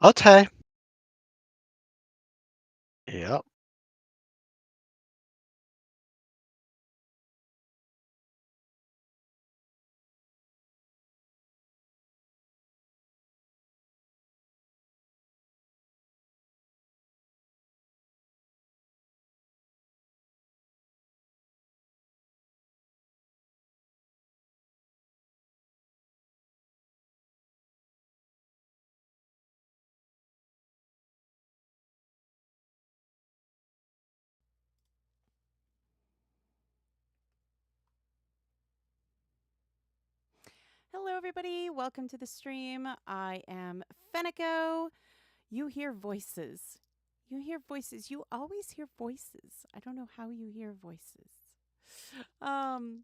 Okay. Yep. Hello, everybody. Welcome to the stream. I am Fenneko. You hear voices. You hear voices. You always hear voices. I don't know how you hear voices. Um,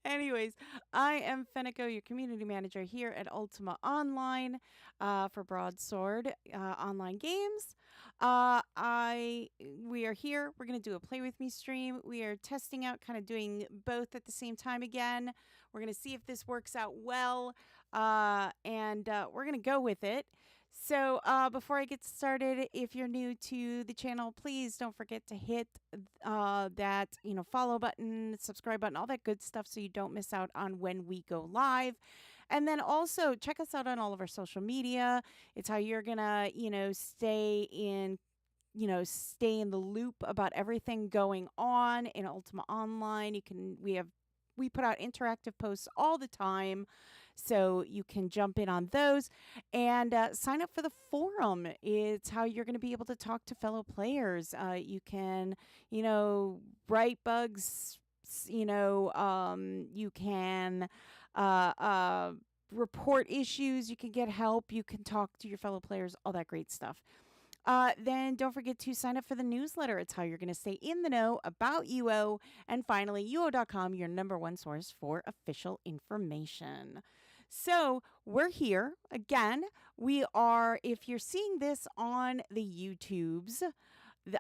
Anyways, I am Fenneko, your community manager here at Ultima Online for Broadsword Online Games. We are here. We're gonna do a play with me stream. We are testing out, kind of doing both at the same time again. We're gonna see if this works out well, and we're gonna go with it. So, before I get started, if you're new to the channel, please don't forget to hit that follow button, subscribe button, all that good stuff, so you don't miss out on when we go live. And then also check us out on all of our social media. It's how you're gonna stay in the loop about everything going on in Ultima Online. We put out interactive posts all the time, so you can jump in on those and sign up for the forum. It's how you're going to be able to talk to fellow players. You can, write bugs. You can uh, uh, report issues. You can get help. You can talk to your fellow players. All that great stuff. Then don't forget to sign up for the newsletter. It's how you're going to stay in the know about UO. And finally, UO.com, your number one source for official information. So we're here again. We are, if you're seeing this on the YouTubes,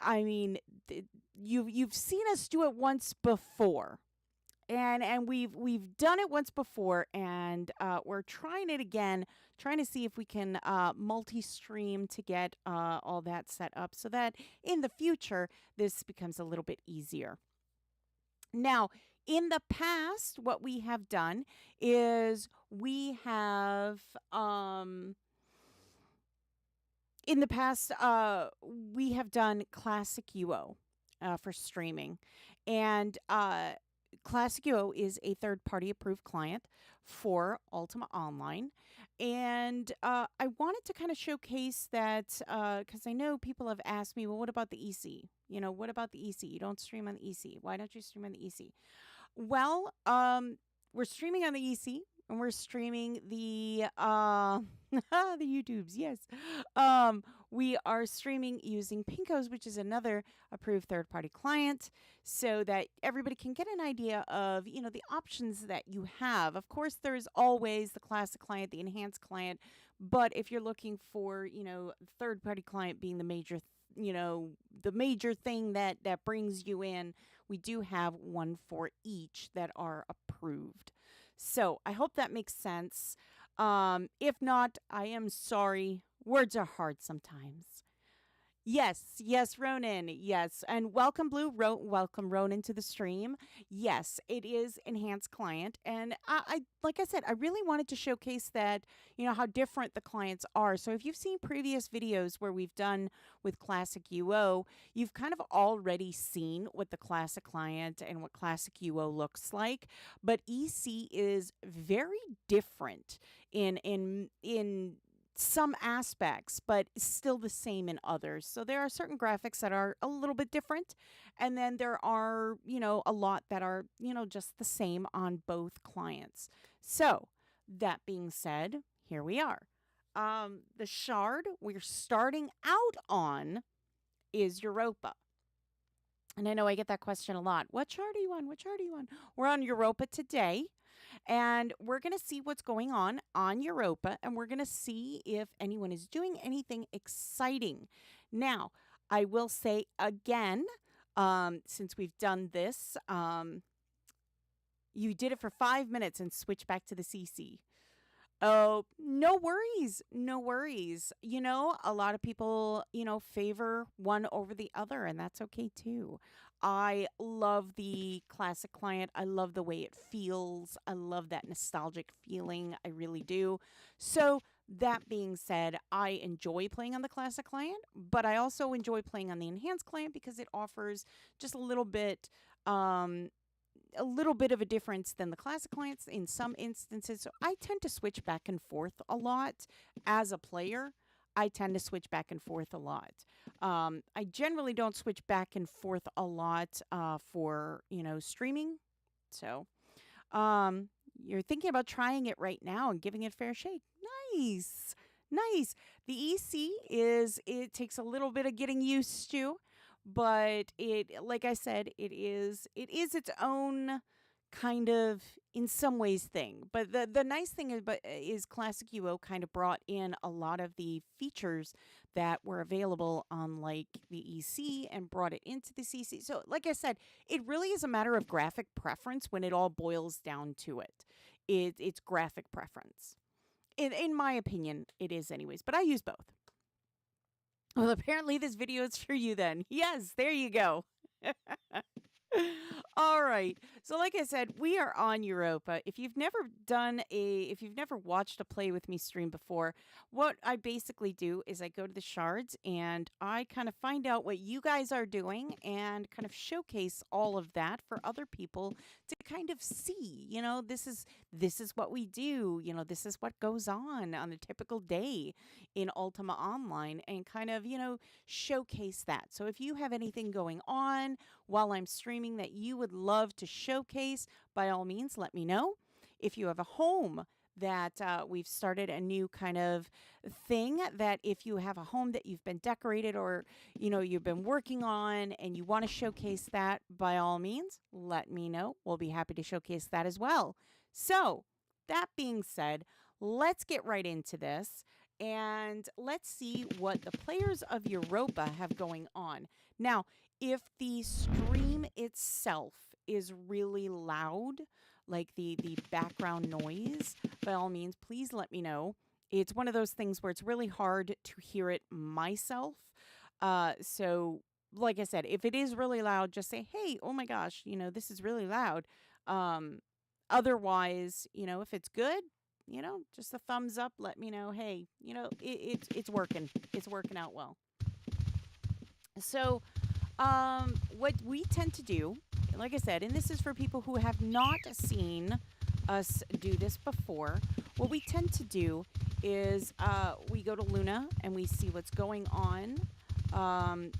I mean, you've seen us do it once before. And we've done it once before, and we're trying it again, trying to see if we can multi-stream to get all that set up so that in the future this becomes a little bit easier. Now, in the past, what we have done is in the past, we have done Classic UO for streaming. And Classic UO is a third party approved client for Ultima Online. And I wanted to kind of showcase that because I know people have asked me, well, what about the EC? What about the EC? You don't stream on the EC. Why don't you stream on the EC? Well, we're streaming on the EC and we're streaming the the YouTubes. Yes, we are streaming using Pinkos, which is another approved third-party client, so that everybody can get an idea of the options that you have. Of course, there's always the classic client, the enhanced client, but if you're looking for third-party client being the major the major thing that brings you in, we do have one for each that are approved. So I hope that makes sense. If not, I am sorry. Words are hard sometimes. Yes, yes, Ronan. Yes, and welcome, welcome, Ronan, to the stream. Yes, it is enhanced client, and like I said, I really wanted to showcase that how different the clients are. So if you've seen previous videos where we've done with Classic UO, you've kind of already seen what the Classic client and what Classic UO looks like. But EC is very different in some aspects, but still the same in others. So there are certain graphics that are a little bit different, and then there are, a lot that are, just the same on both clients. So that being said, here we are. The shard we're starting out on is Europa. And I know I get that question a lot. What chart are you on? What chart are you on? We're on Europa today. And we're going to see what's going on Europa. And we're going to see if anyone is doing anything exciting. Now, I will say again, since we've done this, you did it for 5 minutes and switch back to the CC. Oh, no worries. No worries. A lot of people, favor one over the other, and that's okay too. I love the classic client. I love the way it feels. I love that nostalgic feeling. I really do. So, that being said, I enjoy playing on the classic client, but I also enjoy playing on the enhanced client because it offers just um, a little bit of a difference than the classic clients in some instances. So I tend to switch back and forth a lot as a player. I tend to switch back and forth a lot. I generally don't switch back and forth a lot for streaming. So um, you're thinking about trying it right now and giving it a fair shake. Nice, nice. The EC it takes a little bit of getting used to, but like I said, it is its own kind of in some ways thing. But the nice thing is classic UO kind of brought in a lot of the features that were available on like the EC and brought it into the CC. So like I said, it really is a matter of graphic preference when it all boils down to it. It's graphic preference. In my opinion, it is anyways, but I use both. Well, apparently this video is for you then. Yes, there you go. All right. So like I said, we are on Europa. If you've never watched a Play With Me stream before, what I basically do is I go to the shards and I kind of find out what you guys are doing and kind of showcase all of that for other people to kind of see, this is what we do, this is what goes on a typical day in Ultima Online and kind of, showcase that. So if you have anything going on while I'm streaming that you would love to showcase, by all means, let me know. If you have a home that we've started a new kind of thing that if you have a home that you've been decorated or you've been working on and you want to showcase that, by all means, let me know. We'll be happy to showcase that as well. So that being said, let's get right into this. And let's see what the players of Europa have going on. Now, if the stream itself is really loud, like the background noise, by all means, please let me know. It's one of those things where it's really hard to hear it myself. So, like I said, if it is really loud, just say, hey, oh my gosh, this is really loud. Otherwise, if it's good, just a thumbs up. Let me know, hey, it's working. It's working out well. So, what we tend to do, like I said, and this is for people who have not seen us do this before, what we tend to do is we go to Luna and we see what's going on.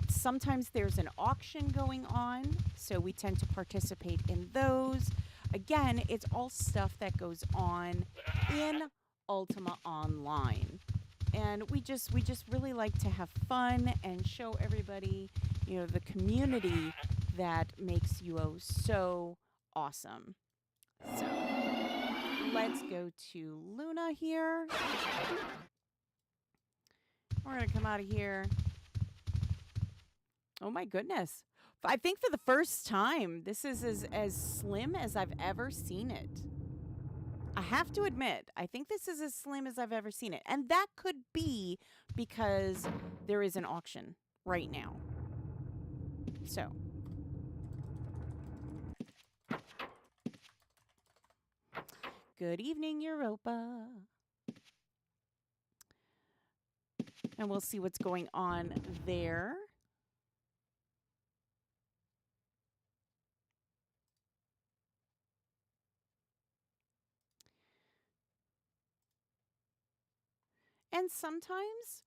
Sometimes there's an auction going on, so we tend to participate in those. Again, it's all stuff that goes on in Ultima Online. And we just really like to have fun and show everybody, the community that makes UO so awesome. So let's go to Luna here. We're going to come out of here. Oh my goodness. I think for the first time, this is as slim as I've ever seen it. I have to admit, I think this is as slim as I've ever seen it. And that could be because there is an auction right now. So. Good evening, Europa. And we'll see what's going on there. And sometimes,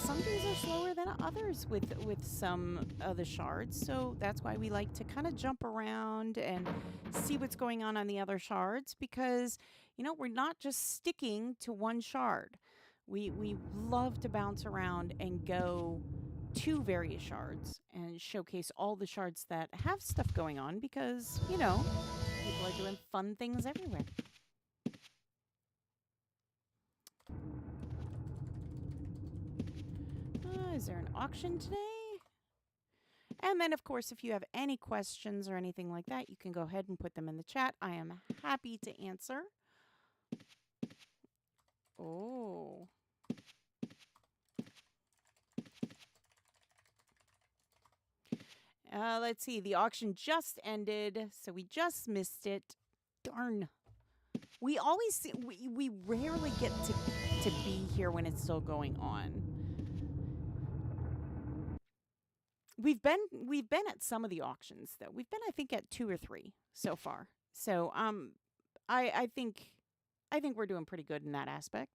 some days are slower than others with some of the shards. So that's why we like to kind of jump around and see what's going on the other shards because, we're not just sticking to one shard. We love to bounce around and go to various shards and showcase all the shards that have stuff going on because, people are doing fun things everywhere. Is there an auction today? And then, of course, if you have any questions or anything like that, you can go ahead and put them in the chat. I am happy to answer. Oh. Let's see. The auction just ended, so we just missed it. Darn. We always see, we rarely get to be here when it's still going on. We've been at some of the auctions though. We've been, I think, at 2 or 3 so far. So I think we're doing pretty good in that aspect.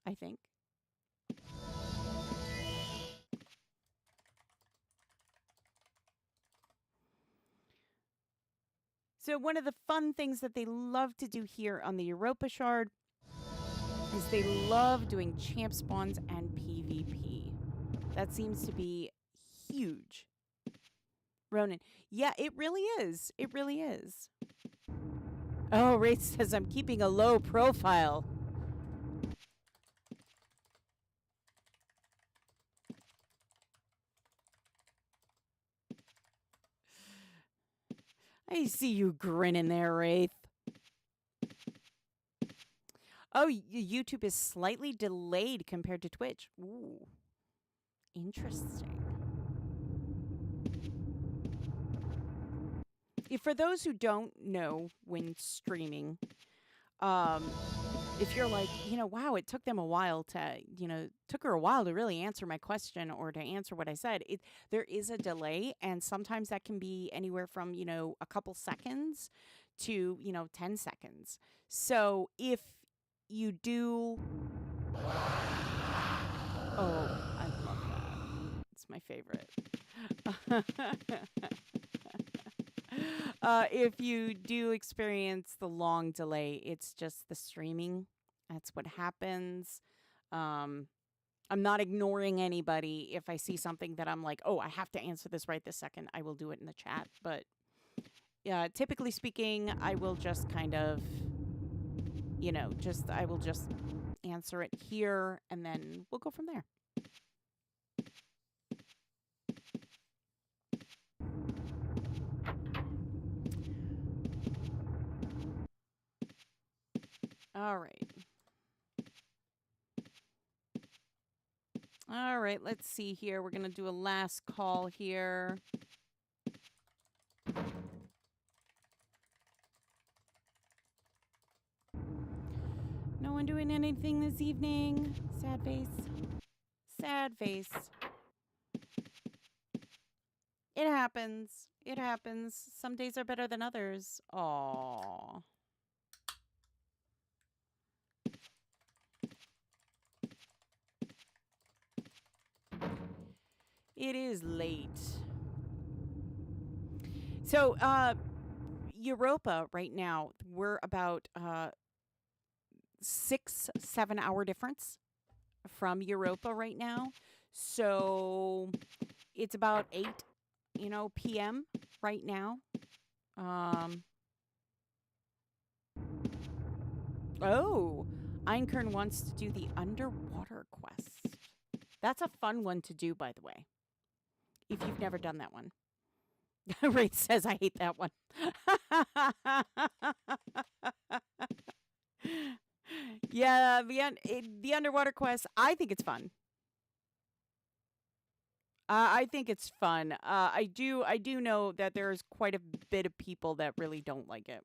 I think. So one of the fun things that they love to do here on the Europa Shard is they love doing champ spawns and PvP. That seems to be huge. Ronan. Yeah, it really is. It really is. Oh, Wraith says I'm keeping a low profile. I see you grinning there, Wraith. Oh, YouTube is slightly delayed compared to Twitch. Ooh, interesting. For those who don't know when streaming, if you're like, wow, it took them a while to, took her a while to really answer my question or to answer what I said. There is a delay, and sometimes that can be anywhere from, a couple seconds to, 10 seconds. So if you do, oh, I love that. It's my favorite. If you do experience the long delay, it's just the streaming. That's what happens. I'm not ignoring anybody. If I see something that I'm like, oh, I have to answer this right this second, I will do it in the chat. But yeah, typically speaking, I will just kind of, I will just answer it here, and then we'll go from there. All right. All right, let's see here. We're going to do a last call here. No one doing anything this evening? Sad face. Sad face. It happens. It happens. Some days are better than others. Aww. It is late. So, Europa right now, we're about 6-7 hour difference from Europa right now. So it's about 8, p.m. right now. Oh, Einkern wants to do the underwater quest. That's a fun one to do, by the way, if you've never done that one. Wraith says, I hate that one. Yeah, the underwater quest, I think it's fun. I think it's fun. I do know that there's quite a bit of people that really don't like it.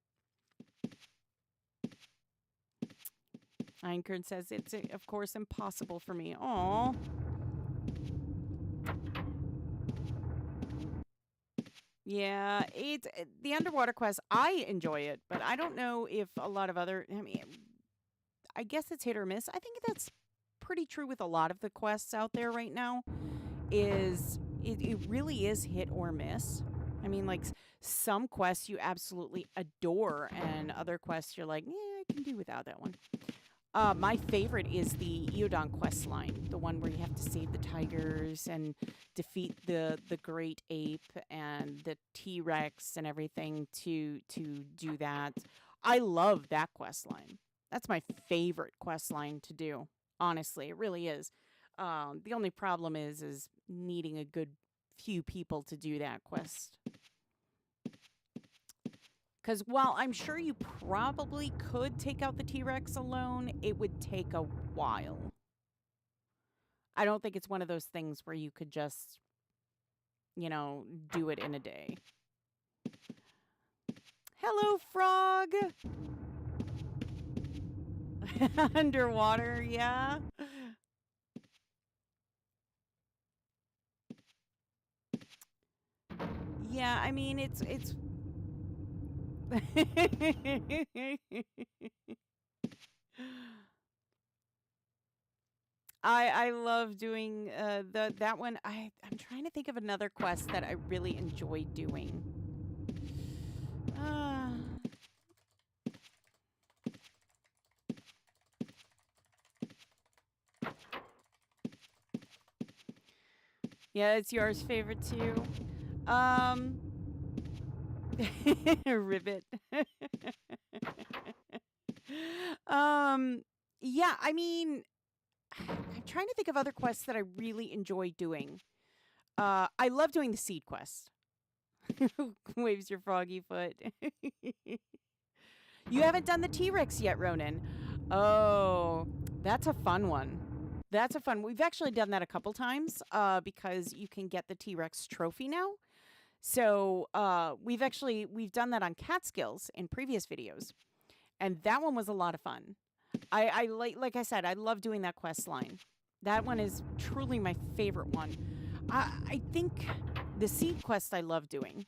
Einkern says it's, of course, impossible for me. Aww. Yeah, it's the underwater quest. I enjoy it, but I don't know if a lot of other. I mean, I guess it's hit or miss. I think that's pretty true with a lot of the quests out there right now. It really is hit or miss. I mean, like some quests you absolutely adore, and other quests you're like, yeah, I can do without that one. My favorite is the Eodon quest line, the one where you have to save the tigers and defeat the great ape and the T-Rex and everything to do that. I love that quest line. That's my favorite quest line to do. Honestly, it really is. The only problem is needing a good few people to do that quest. Because while I'm sure you probably could take out the T-Rex alone, it would take a while. I don't think it's one of those things where you could just, you know, do it in a day. Hello, frog! Underwater, yeah. Yeah, I mean, it's I love doing that one. I'm trying to think of another quest that I really enjoy doing. Uh, yeah, it's yours favorite too. Ribbit. Yeah, I mean, I'm trying to think of other quests that I really enjoy doing. I love doing the seed quest. Waves your froggy foot. You haven't done the T-Rex yet, Ronan. Oh, that's a fun one. That's a fun. We've actually done that a couple times because you can get the T-Rex trophy now. So we've done that on Catskills in previous videos, and that one was a lot of fun. I like I said, I love doing that quest line. That one is truly my favorite one. I think the seed quest I love doing.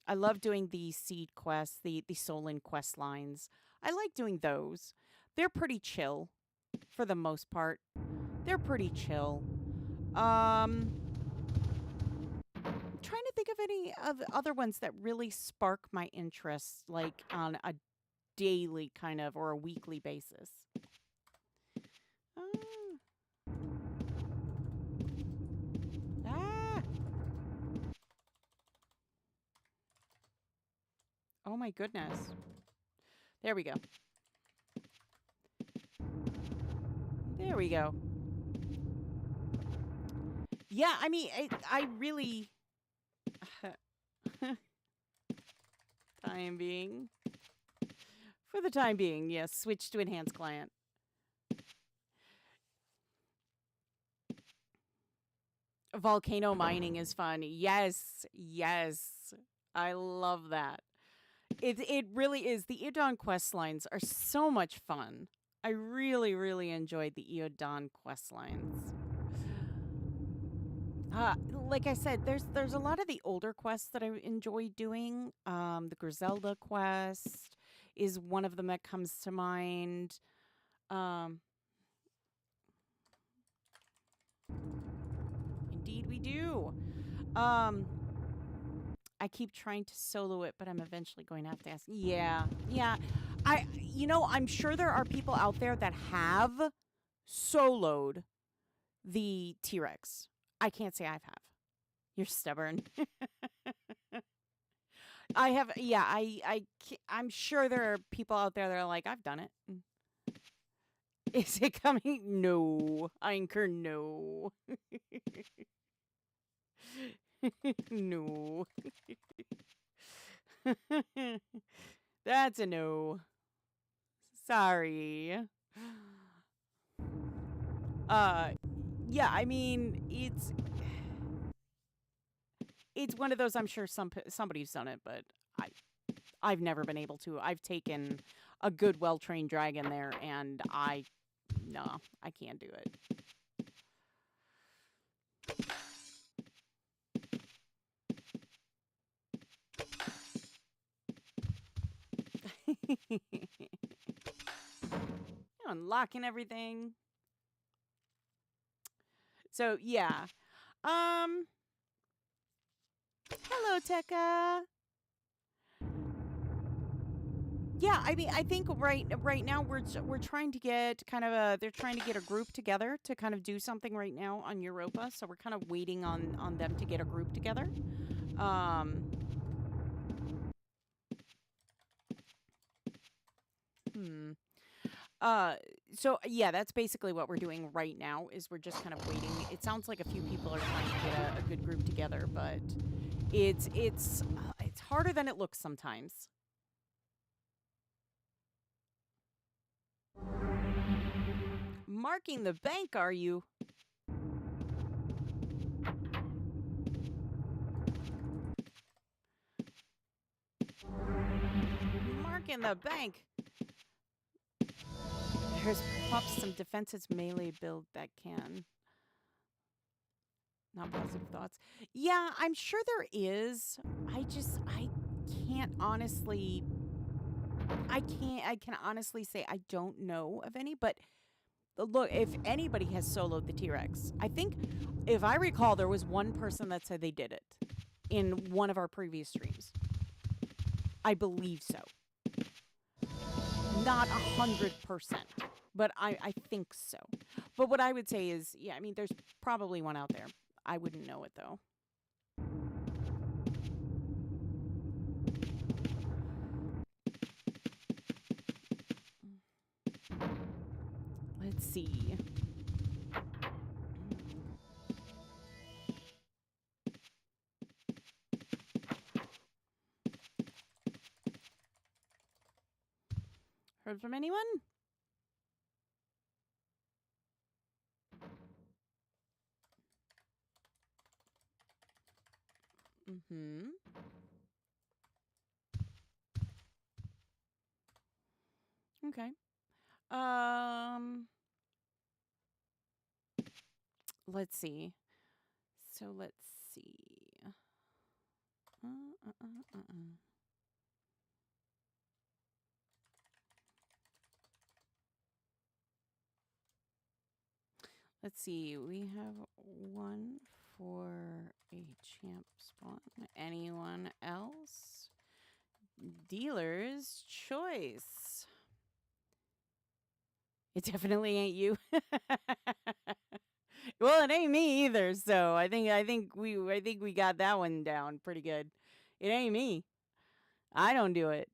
I love doing the seed quests, the Solon quest lines. I like doing those. They're pretty chill for the most part. They're pretty chill. I'm trying to think of any of the other ones that really spark my interest, like on a daily kind of or a weekly basis. Ah. Oh my goodness. There we go. There we go. Yeah, I mean, I really... time being. For the time being, yes. Switch to enhanced client. Volcano mining is fun. Yes, yes. I love that. It really is. The Eodon quest lines are so much fun. I really, really enjoyed the Eodon quest lines. Like I said, there's a lot of the older quests that I enjoy doing. The Griselda quest is one of them that comes to mind. Indeed, we do. I keep trying to solo it, but I'm eventually going to have to ask. Yeah, yeah. I'm sure there are people out there that have soloed the T-Rex. I can't say I have. You're stubborn. I have, yeah, I'm sure there are people out there that are like, I've done it. Is it coming? No. Anchor, no. No. That's a no. Sorry. Yeah, I mean, it's one of those. I'm sure somebody's done it, but I've never been able to. I've taken a good, well-trained dragon there, and I can't do it. Unlocking everything. So yeah. Hello, Tekka. Yeah, I mean, I think right now we're trying to get kind of they're trying to get a group together to kind of do something right now on Europa. So we're kind of waiting on them to get a group together. So yeah, that's basically what we're doing right now is we're just kind of waiting. It sounds like a few people are trying to get a good group together, but it's harder than it looks sometimes. Marking the bank, are you? Marking the bank. There's pops some defenses melee build that can. Not positive thoughts. Yeah, I'm sure there is. I can't honestly. I can honestly say I don't know of any, but look, if anybody has soloed the T-Rex, I think, if I recall, there was one person that said they did it in one of our previous streams. I believe so. Not 100%, but I think so. But what I would say is, yeah, I mean, there's probably one out there. I wouldn't know it, though. Let's see. Heard from anyone? Mm-hmm. Okay. Let's see. So let's see. Let's see. We have one for a champ spawn. Anyone else? Dealer's choice. It definitely ain't you. Well, it ain't me either. So I think we got that one down pretty good. It ain't me. I don't do it.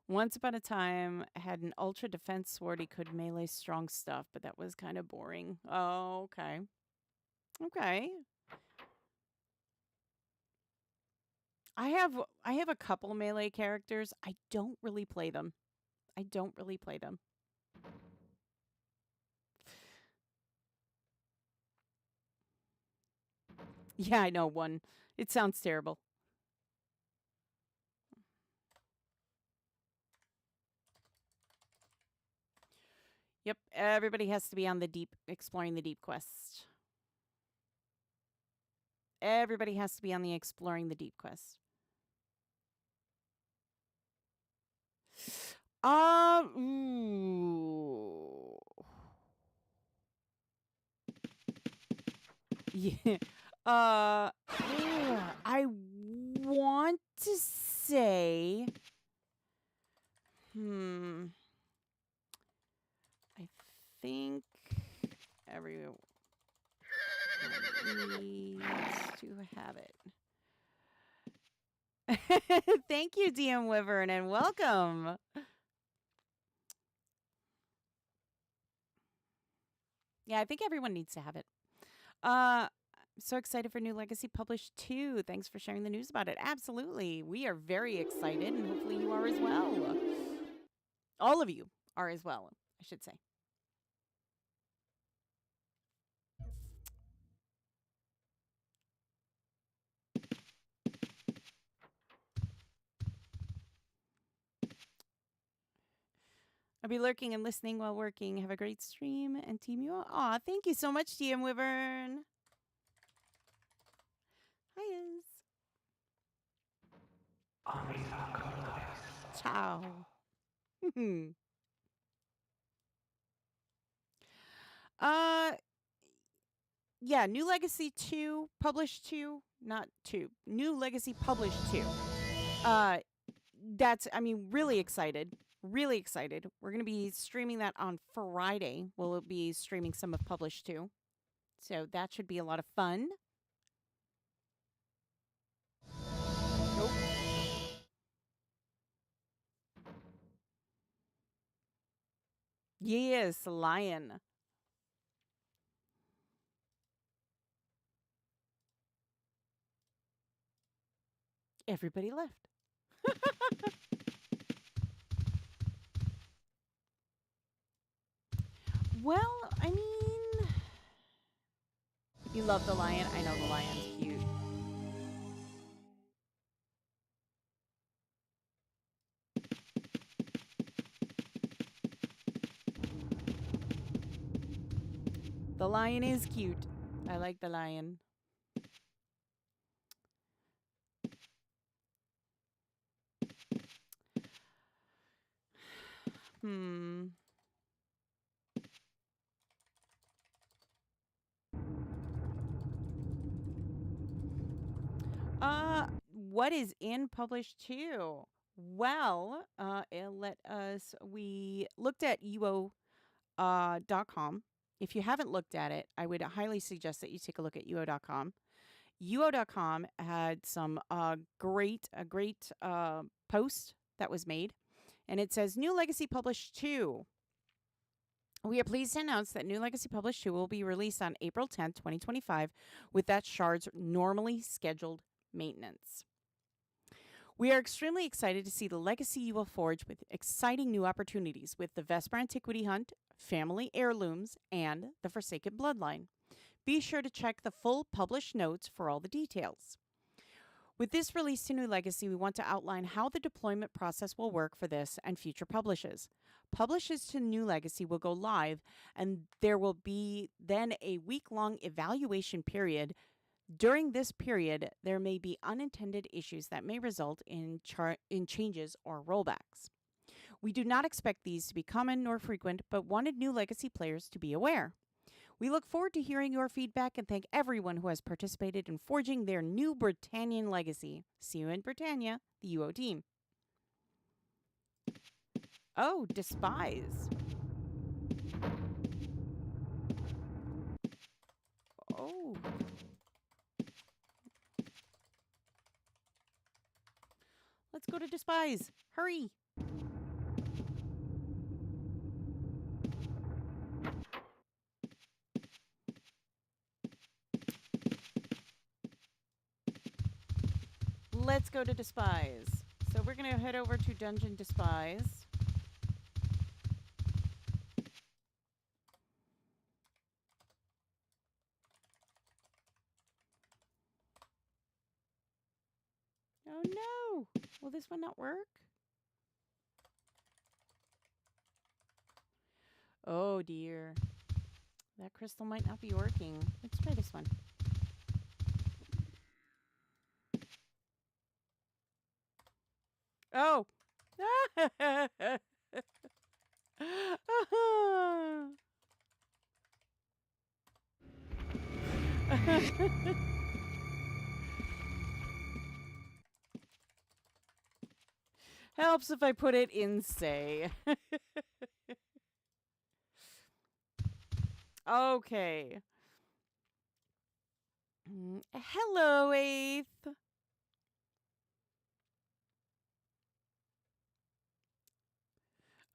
Once upon a time, I had an ultra defense sword. He could melee strong stuff, but that was kind of boring. Oh, okay. Okay. I have a couple melee characters. I don't really play them. Yeah, I know one. It sounds terrible. Yep, everybody has to be on the deep, exploring the deep quest. Everybody has to be on the exploring the deep quest. Ooh. Yeah. I want to say, I think everyone needs to have it. Thank you, DM Wyvern, and welcome. Yeah, I think everyone needs to have it. So excited for New Legacy Published 2. Thanks for sharing the news about it. Absolutely. We are very excited, and hopefully you are as well. All of you are as well, I should say. I'll be lurking and listening while working. Have a great stream and team you all. Aw, thank you so much, DM Wyvern. Hiya. Ciao. Yeah, New Legacy 2, Published 2, not 2. New Legacy Published 2. Really excited. Really excited. We're going to be streaming that on Friday. We'll be streaming some of Published 2. So that should be a lot of fun. Nope. Yes, Lion. Everybody left. Well, I mean, you love the lion. I know the lion's cute. The lion is cute. I like the lion. Hmm. What is in published too? Well, we looked at uo.com. If you haven't looked at it, I would highly suggest that you take a look at uo.com. uo.com had some great post that was made, and it says New Legacy Published 2. We are pleased to announce that New Legacy Published 2 will be released on April 10th, 2025, with that shard's normally scheduled maintenance. We are extremely excited to see the Legacy you will forge with exciting new opportunities with the Vesper Antiquity Hunt, Family Heirlooms, and the Forsaken Bloodline. Be sure to check the full published notes for all the details. With this release to New Legacy, we want to outline how the deployment process will work for this and future publishes. Publishes to New Legacy will go live, and there will be then a week-long evaluation period. During this period, there may be unintended issues that may result in changes or rollbacks. We do not expect these to be common nor frequent, but wanted New Legacy players to be aware. We look forward to hearing your feedback and thank everyone who has participated in forging their new Britannian legacy. See you in Britannia, the UO team. Oh, despise. Oh. Let's go to despise. Hurry. Let's go to despise. So we're going to head over to Dungeon Despise. Oh no! Will this one not work? Oh dear. That crystal might not be working. Let's try this one. Oh! Helps if I put it in say. Okay. Hello, Eighth.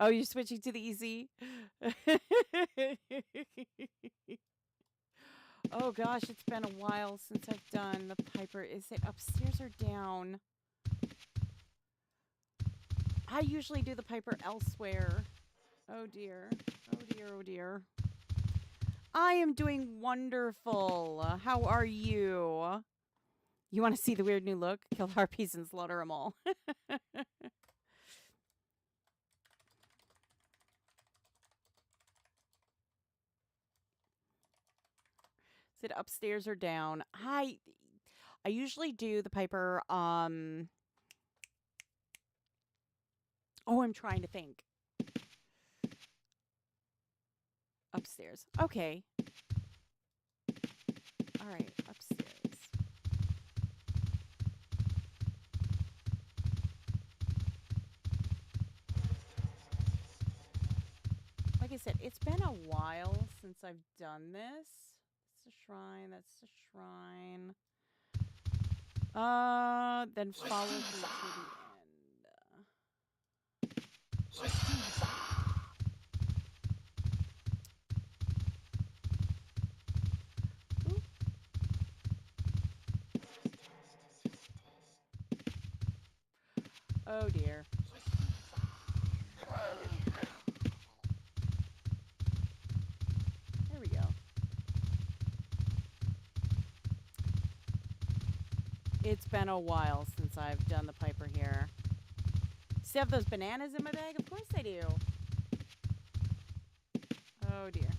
Oh, you're switching to the easy? Oh gosh, it's been a while since I've done the Piper. Is it upstairs or down? I usually do the Piper elsewhere. Oh dear. Oh dear, oh dear. I am doing wonderful. How are you? You want to see the weird new look? Kill harpies and slaughter them all. Is it upstairs or down? I usually do the Piper. Oh, I'm trying to think. Upstairs. Okay. All right, upstairs. Like I said, it's been a while since I've done this. That's a shrine. That's a shrine. Then follow through to the end. Oh dear. There we go. It's been a while since I've done the Piper here. Still have those bananas in my bag? Of course I do. Oh dear.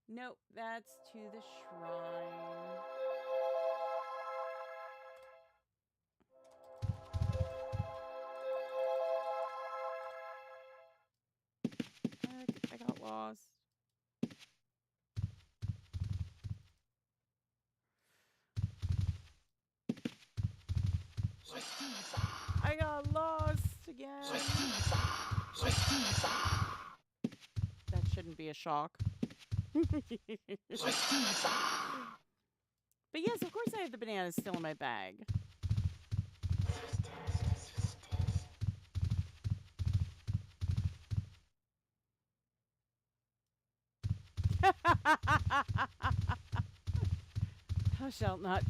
Nope, that's to the shrine. I got lost. I got lost again. That shouldn't be a shock. But yes, of course I have the bananas still in my bag. Thou shalt not.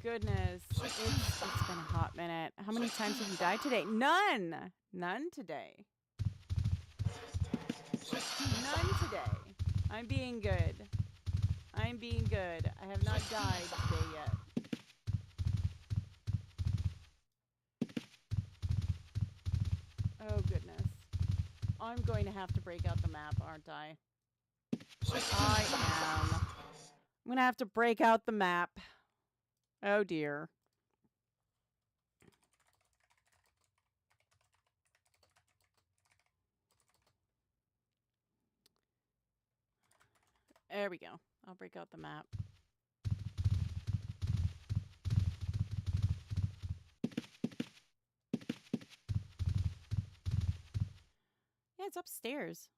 Goodness, it's been a hot minute. How many times have you died today? None. None today. None today. I'm being good. I'm being good. I have not died today yet. Oh, goodness. I'm going to have to break out the map, aren't I? I am. I'm going to have to break out the map. Oh, dear. There we go. I'll break out the map. Yeah, it's upstairs.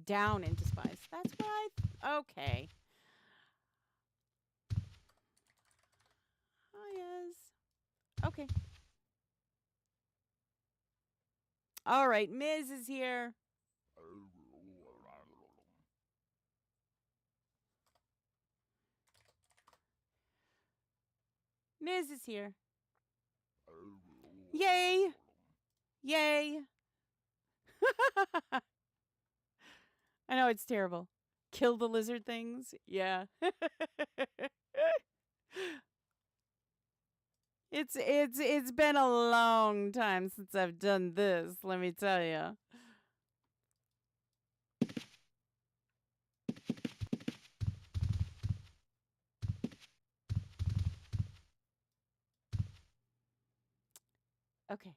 Down into spice. That's why. Okay. Oh, yes. Okay. All right. Ms. is here. Ms. is here. Yay. Yay. I know it's terrible. Kill the lizard things. Yeah. It's been a long time since I've done this, let me tell you. Okay.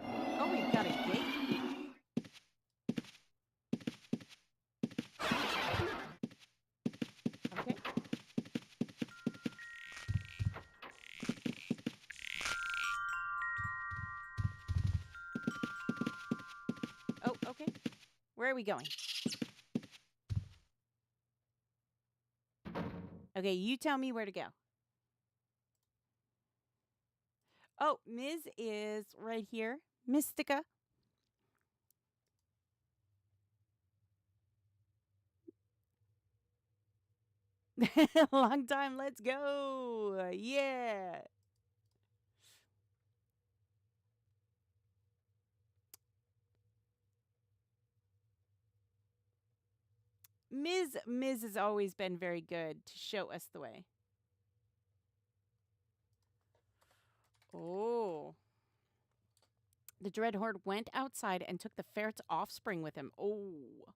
Oh, we've got a gate. Okay. Oh, okay. Where are we going? Okay, you tell me where to go. Oh, Ms. is right here. Mystica. Long time, let's go. Yeah. Ms. has always been very good to show us the way. Oh. The Dread Horde went outside and took the ferret's offspring with him. Oh.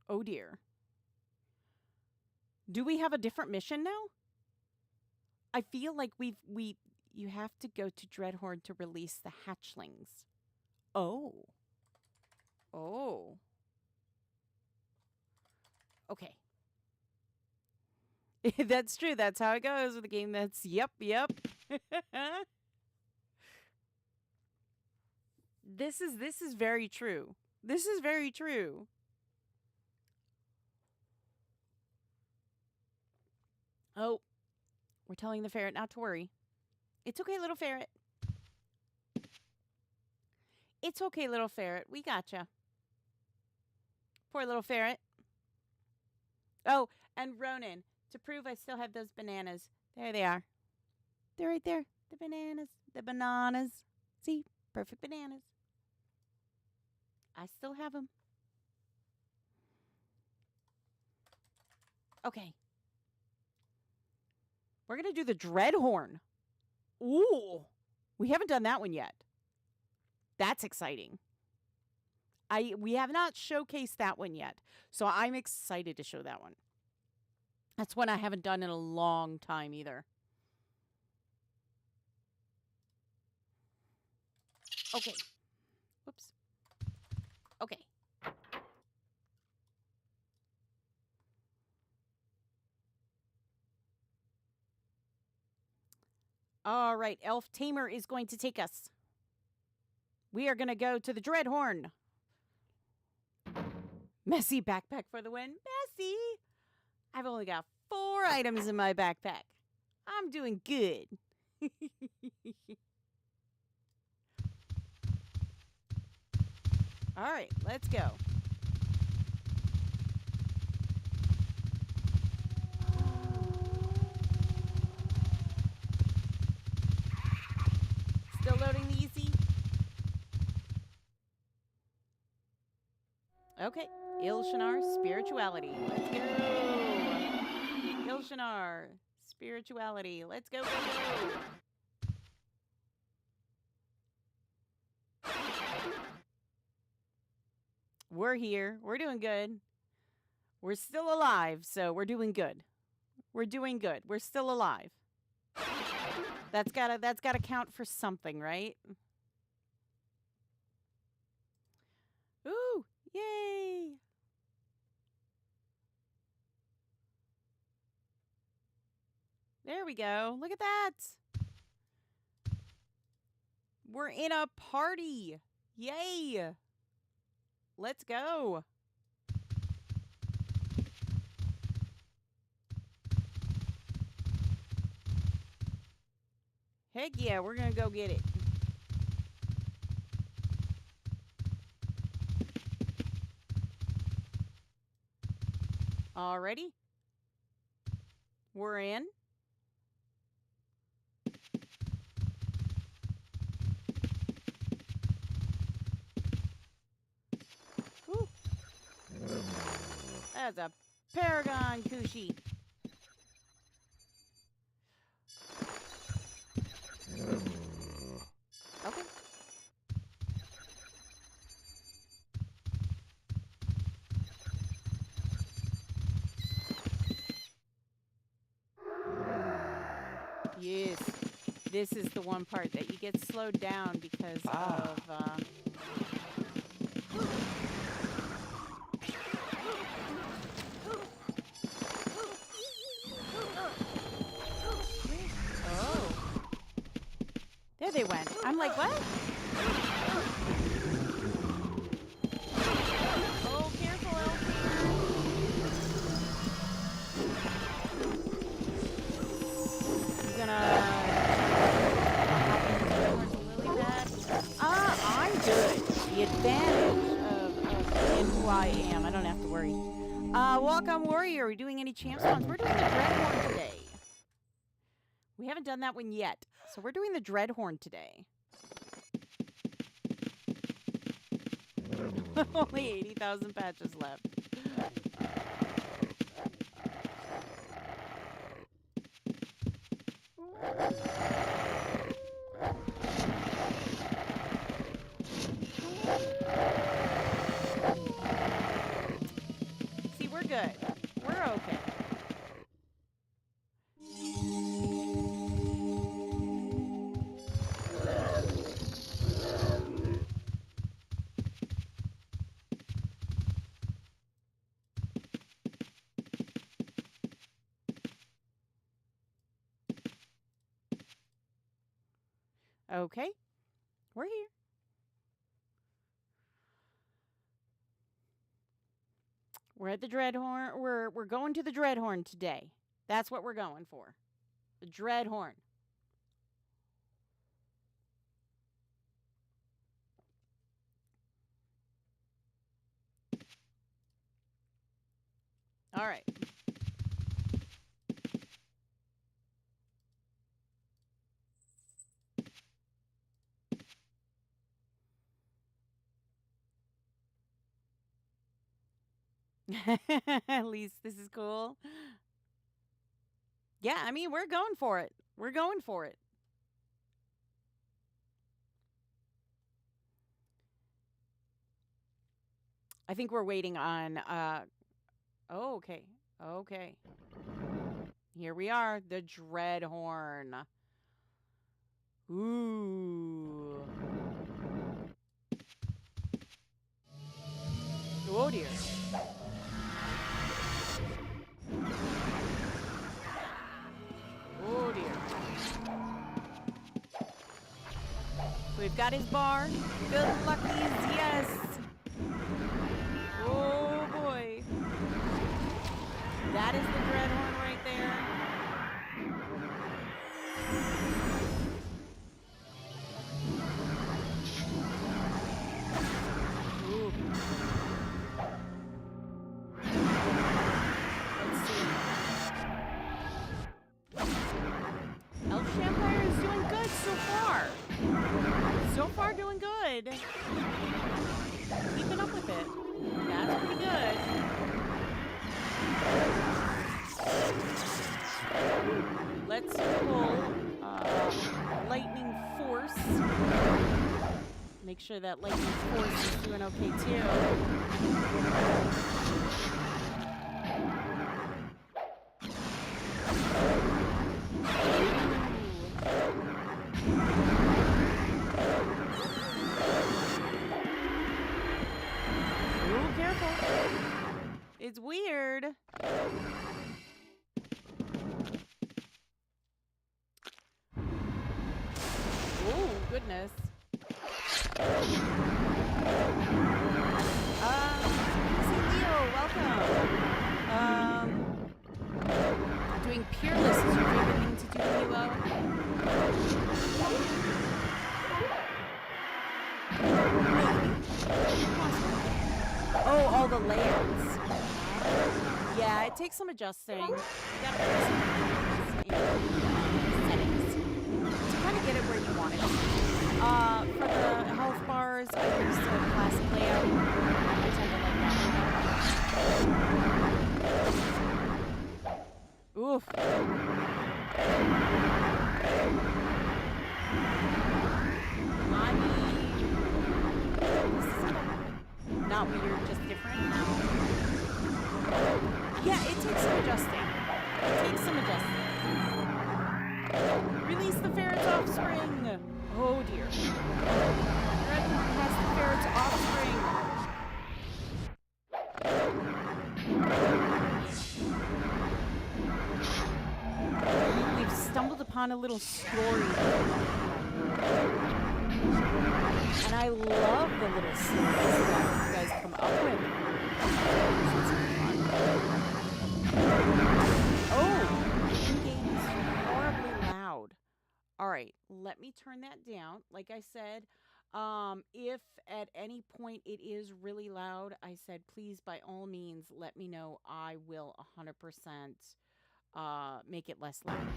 Oh dear. Do we have a different mission now? I feel like you have to go to Dread Horde to release the hatchlings. Oh. Oh. Okay. That's true. That's how it goes with a game that's yep. This is very true. This is very true. Oh, We're telling the ferret not to worry. It's okay, little ferret. It's okay, little ferret. We gotcha. Poor little ferret. Oh, and Ronan, to prove I still have those bananas. There they are. They're right there. The bananas. The bananas. See? Perfect bananas. I still have them. Okay. We're going to do the dread horn. Ooh. We haven't done that one yet. That's exciting. We have not showcased that one yet. So I'm excited to show that one. That's one I haven't done in a long time either. Okay. Whoops. Okay. All right. Elf Tamer is going to take us. We are going to go to the Dreadhorn. Messy backpack for the win. Messy. I've only got 4 items in my backpack. I'm doing good. All right, let's go. Still loading the easy? Okay, Ilshanar, spirituality. Let's go. Ilshanar, spirituality. Let's go, go, go. We're here. We're doing good. We're still alive, so we're doing good. We're doing good. We're still alive. That's gotta count for something, right? Ooh, yay! There we go. Look at that. We're in a party. Yay! Let's go. Heck yeah, we're gonna go get it. Alrighty. We're in. Woo. That's a Paragon Kushi. Okay. Yes. This is the one part that you get slowed down because of... Oh. There they went. I'm like, what? Oh, careful, Elfie. You gonna... I'm good. The advantage of being who I am. I don't have to worry. Welcome, Warrior. Are we doing any champ spawns? We're doing the Dreadhorn today. We haven't done that one yet. So we're doing the Dreadhorn today. Only 80,000 patches left. See, we're good. We're okay. Okay. We're here. We're at the Dreadhorn. We're going to the Dreadhorn today. That's what we're going for. The Dreadhorn. All right. At least this is cool. Yeah, I mean, we're going for it. We're going for it. I think we're waiting on oh, okay. Okay. Here we are, the Dreadhorn. Ooh. Oh dear. Oh dear. So we've got his bar. Good luckies, yes. Oh boy. That is the Dreadhorn right there. Ooh. Let's see. Elf Shampire is doing good so far. So far doing good. Keeping up with it. That's pretty good. Let's pull Lightning Force. Make sure that Lightning Force is doing okay too. Ooh, careful. It's weird. Oh, goodness. Leo, welcome. Doing Peerless is your favorite thing to do, Leo? Oh, all the layouts. Yeah, it takes some adjusting. You gotta put some settings to kind of get it where you want it. For the health bars, I use the classic layout. I tend to like that. Oof. I mean, this is not weird, just different. Yeah, it takes some adjusting. Release the ferret's offspring. Oh dear. Dreadhorn has the ferret's offspring. We've stumbled upon a little story. And I love the little stories that you guys come up with. Oh, in-game is horribly loud. All right, let me turn that down. Like I said, if at any point it is really loud, I said, please, by all means, let me know. I will 100% make it less loud.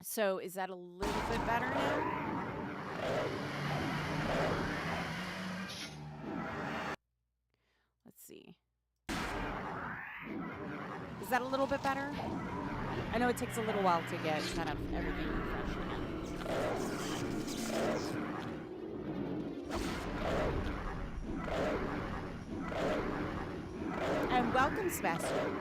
So is that a little bit better now? Let's see. Is that a little bit better? I know it takes a little while to get kind of everything refreshed again. And welcome, Sebastian.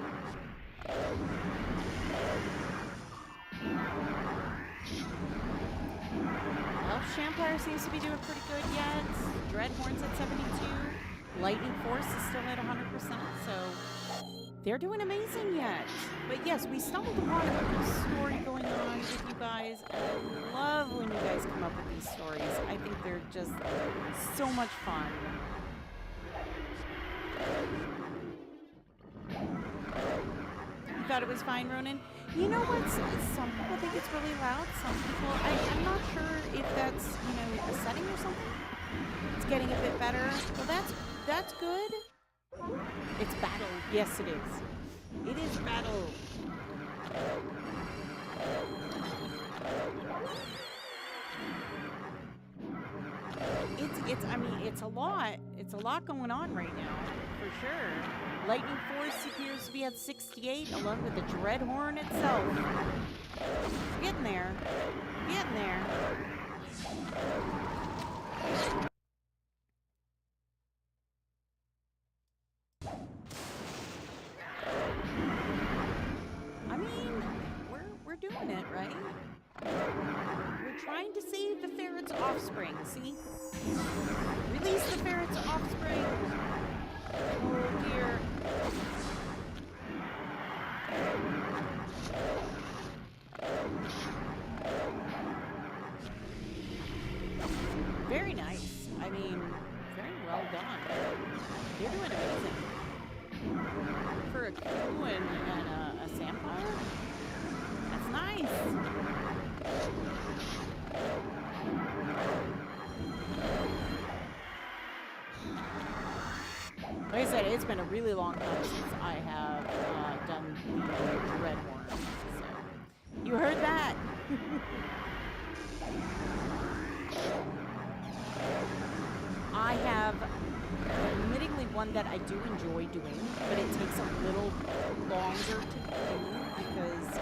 Well, Shampire seems to be doing pretty good yet. Dreadhorn's at 72. Lightning Force is still at 100%, so they're doing amazing yet. But yes, we stumbled upon a little story going on with you guys, and I love when you guys come up with these stories. I think they're just so much fun. thought it was fine, Ronan. You know what? Some people think it's really loud. Some people, I'm not sure if that's, a setting or something. It's getting a bit better. Well, that's good. It's battle. Yes, it is. It is battle. It's a lot. It's a lot going on right now, for sure. Lightning Force appears to be at 68, along with the Dreadhorn itself. Getting there. Getting there. I mean, we're doing it, right? We're trying to save the ferret's offspring, see? Release the ferret's offspring! Oh dear. Very nice. I mean, very well done. You're doing amazing. For a Q and a Sampire? That's nice. Like I said, it's been a really long time since I have done the Dreadhorn. So, you heard that. I have admittingly one that I do enjoy doing, but it takes a little longer to do because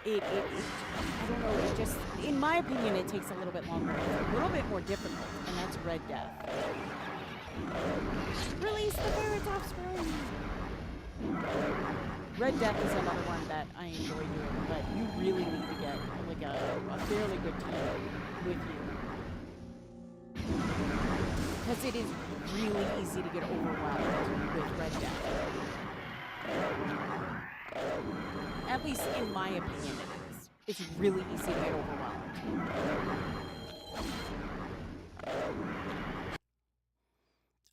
it I don't know, it just, in my opinion, it takes a little bit longer. It's a little bit more difficult, and that's Red Death. Release the ferret's offspring! Red Death is another one that I enjoy doing, but you really need to get like a fairly good team with you. Because it is really easy to get overwhelmed with Red Death. At least in my opinion it is. It's really easy to get overwhelmed.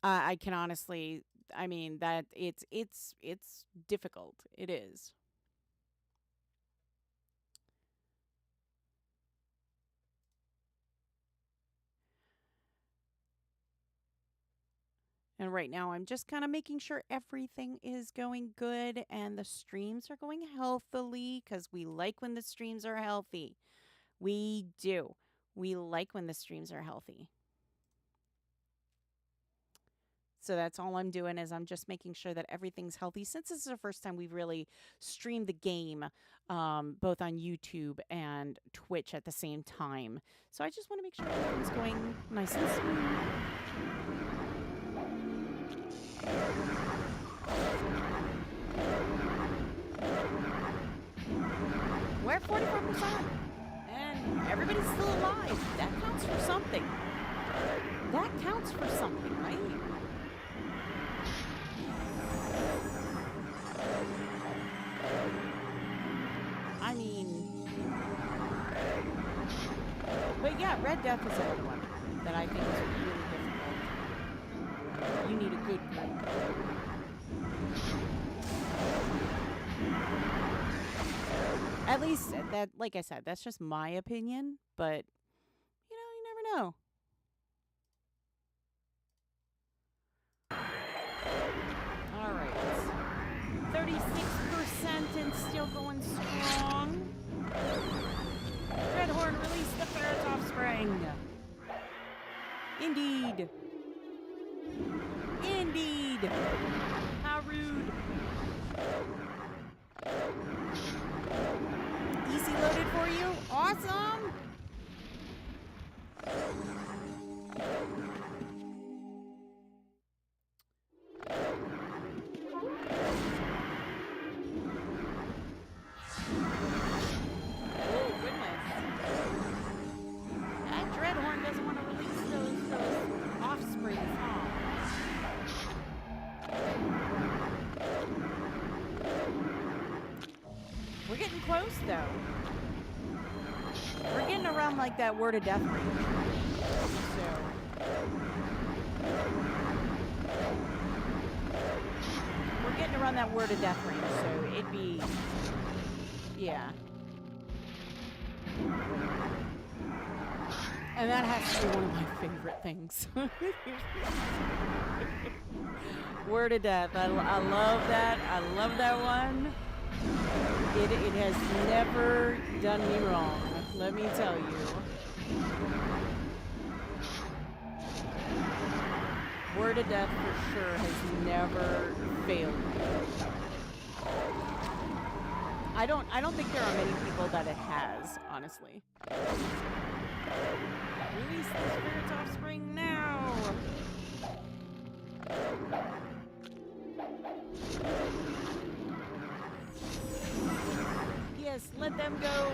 I can honestly, I mean, that it's difficult. It is. And right now, I'm just kind of making sure everything is going good and the streams are going healthily because we like when the streams are healthy. We do. We like when the streams are healthy. So that's all I'm doing is I'm just making sure that everything's healthy. Since this is the first time we've really streamed the game, both on YouTube and Twitch at the same time. So I just want to make sure everything's going nice and smooth. We're at 44%. And everybody's still alive. That counts for something. That counts for something, right? I mean, but yeah, Red Death is another one that I think is really difficult. You need a good group. At least that, like I said, that's just my opinion, but you never know. All right. 36% and still going strong. Dreadhorn, release the ferret's offspring. Indeed. Indeed. How rude. Easy loaded for you. Awesome. We're getting close, though. We're getting around like that word of death range. So we're getting around that word of death range, so it'd be, yeah. And that has to be one of my favorite things. Word of death. I love that. I love that one. It has never done me wrong, let me tell you. Word of death for sure has never failed me. I don't think there are many people that it has, honestly. Release the spirit's offspring now! Yes, let them go!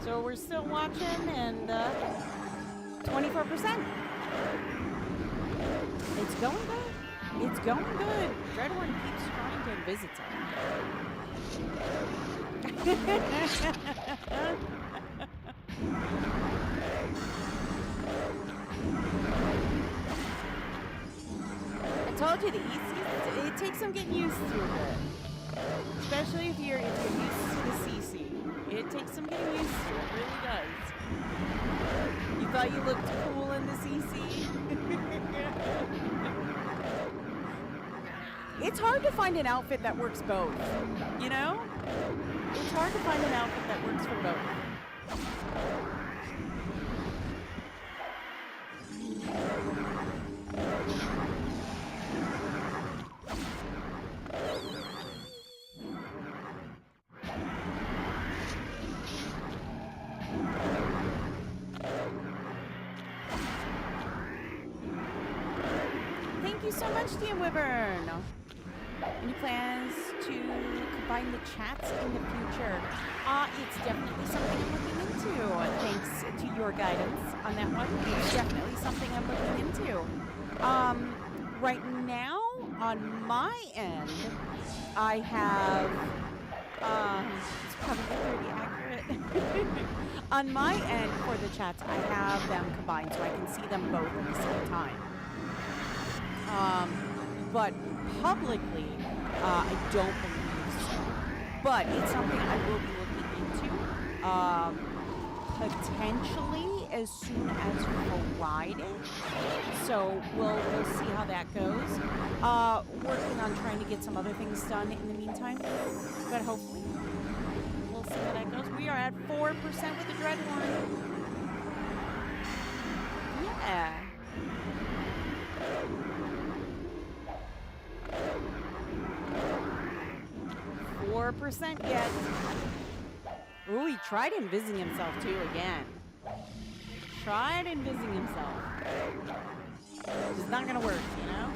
So we're still watching, and 24%. It's going good. It's going good. Dreadhorn keeps trying to visit something. I told you the EC, it takes some getting used to it. Especially if you're used to the CC. It takes some getting used to. It really does. You thought you looked cool in the CC? It's hard to find an outfit that works both, you know? It's hard to find an outfit that works for both. Thank you so much, DM Wyvern. Any plans to combine the chats in the future? It's definitely something I'm looking into. Thanks to your guidance on that one. It's definitely something I'm looking into. Right now, on my end, I have, it's probably pretty accurate. On my end for the chats, I have them combined so I can see them both at the same time. But publicly, I don't believe so. But it's something I will be looking into. Potentially as soon as Friday. So we'll see how that goes. Working on trying to get some other things done in the meantime. But hopefully we'll see how that goes. We are at 4% with the Dreadhorn. Yeah. 4% yet. Ooh, he tried invising himself too again. Tried invising himself. It's not gonna work, you know?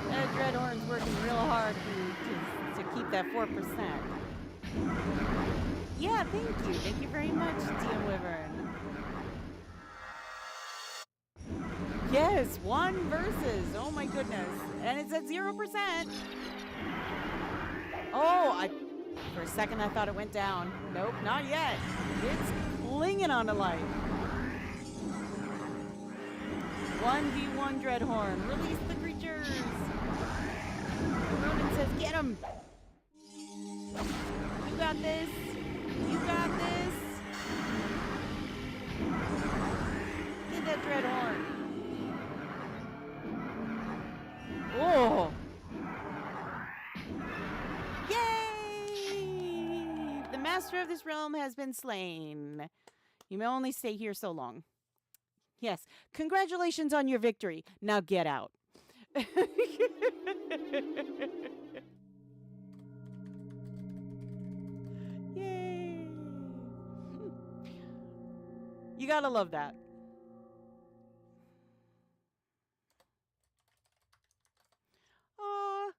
That Dreadhorn's working real hard to keep that 4%. Yeah, thank you. Thank you very much, DM Wyvern. Yes, one versus. Oh my goodness. And it's at 0%. Oh, for a second I thought it went down. Nope, not yet. It's clinging on to life. 1v1 Dreadhorn. Release the creatures. The Ronin says, get him. You got this. You got this. Get that Dreadhorn. Oh! Yay! The master of this realm has been slain. You may only stay here so long. Yes. Congratulations on your victory. Now get out. Yay! You gotta love that. Aw,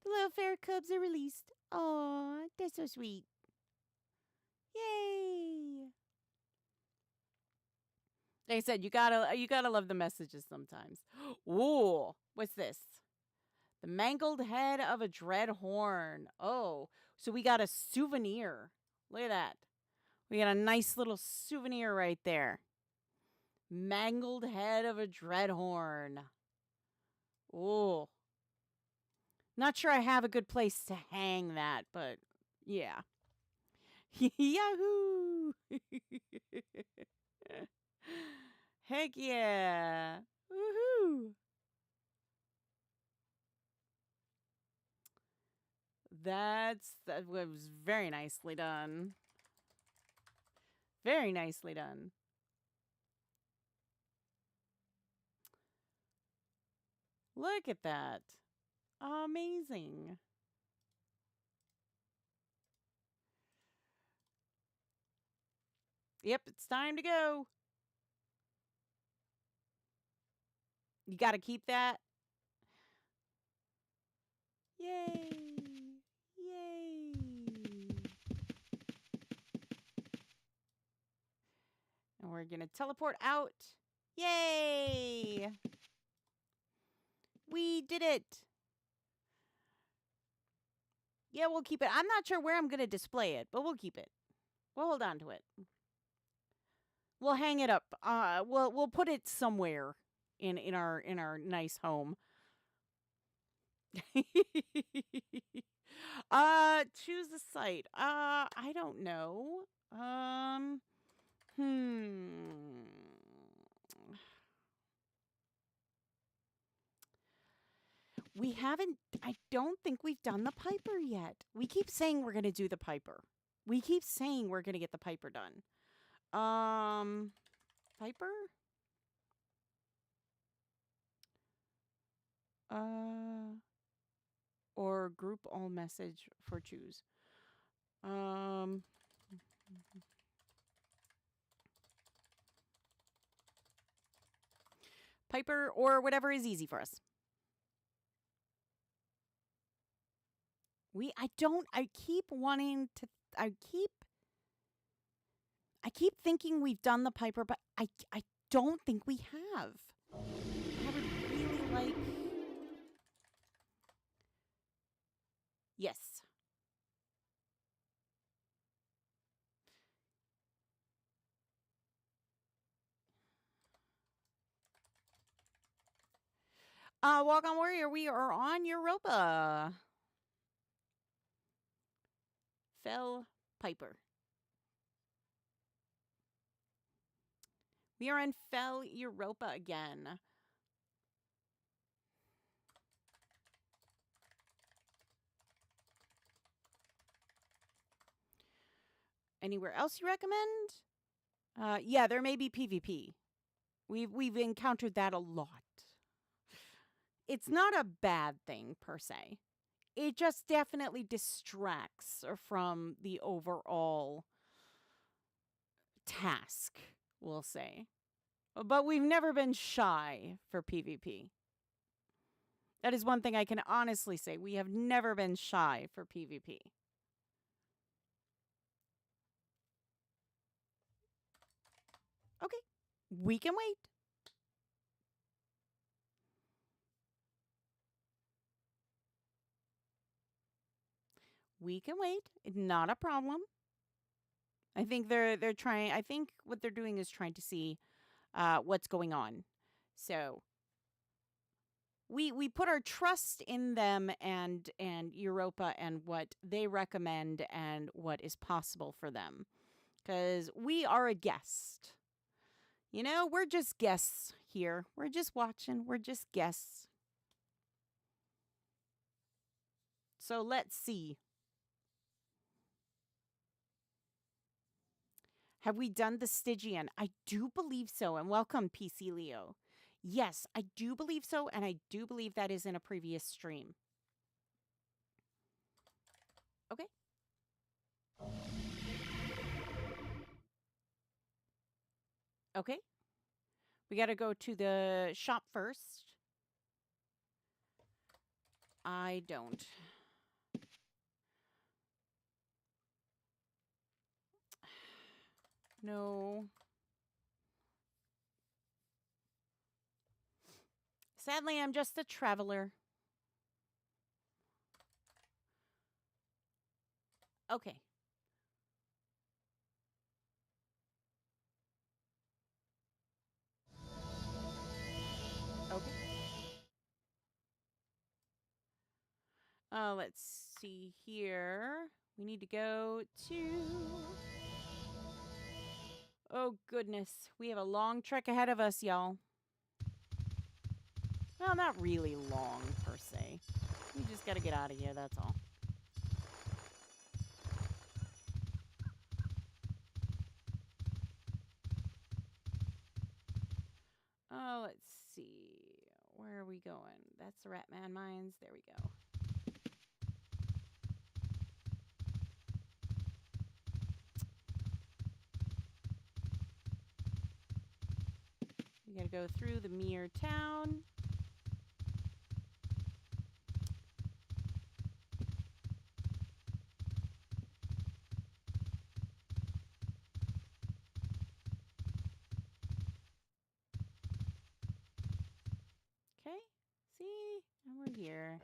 the little fair cubs are released. Aw, that's so sweet. Yay! Like I said, you gotta love the messages sometimes. Ooh, what's this? The mangled head of a dread horn. Oh, so we got a souvenir. Look at that. We got a nice little souvenir right there. Mangled head of a dread horn. Ooh. Not sure I have a good place to hang that, but yeah. Yahoo! Heck yeah. Woohoo! That was very nicely done. Very nicely done. Look at that. Amazing. Yep, it's time to go. You got to keep that. Yay. Yay. And we're going to teleport out. Yay. We did it. Yeah, we'll keep it. I'm not sure where I'm going to display it, but we'll keep it. We'll hold on to it. We'll hang it up. We'll put it somewhere in our nice home. Choose the site. I don't know. Hmm. We haven't, I don't think we've done the Piper yet. We keep saying we're going to do the Piper. We keep saying we're going to get the Piper done. Piper? Or group all message for choose. Piper or whatever is easy for us. I keep wanting to, I keep thinking we've done the Piper, but I don't think we have. I would really like. Yes. Walk on Warrior, we are on Europa. Fell Piper. We are on Fell Europa again. Anywhere else you recommend? Yeah, there may be PvP. We've encountered that a lot. It's not a bad thing per se. It just definitely distracts from the overall task, we'll say. But we've never been shy for PvP. That is one thing I can honestly say. We have never been shy for PvP. Okay, we can wait. We can wait. Not a problem. I think they're trying. I think what they're doing is trying to see what's going on. So we put our trust in them and Europa and what they recommend and what is possible for them, because we are a guest. You know, we're just guests here. We're just watching. We're just guests. So let's see. Have we done the Stygian? I do believe so. And welcome, PC Leo. Yes, I do believe so. And I do believe that is in a previous stream. Okay. Okay. We got to go to the shop first. I don't. No. Sadly, I'm just a traveler. Okay. Okay. Let's see here. We need to go to... Oh, goodness. We have a long trek ahead of us, y'all. Well, not really long, per se. We just gotta get out of here, that's all. Oh, let's see. Where are we going? That's the Ratman Mines. There we go. We gotta go through the Mere town. Okay. See? And we're here.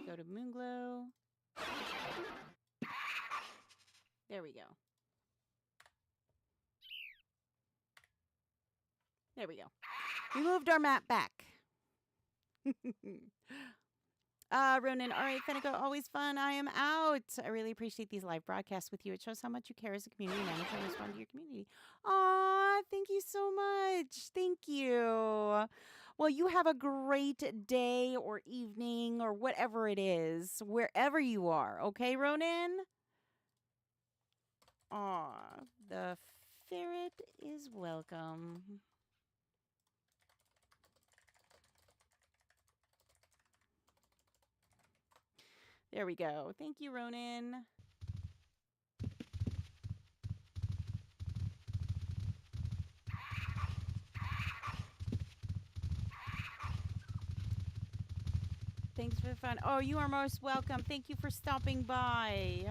Go to Moonglow. There we go. There we go. We moved our map back. Ronan, all right, Fenneko, always fun. I am out. I really appreciate these live broadcasts with you. It shows how much you care as a community manager and respond to your community. Aw, thank you so much. Thank you. Well, you have a great day or evening or whatever it is, wherever you are. Okay, Ronan? Aw, the ferret is welcome. There we go. Thank you, Ronan. Thanks for the fun. Oh, you are most welcome. Thank you for stopping by.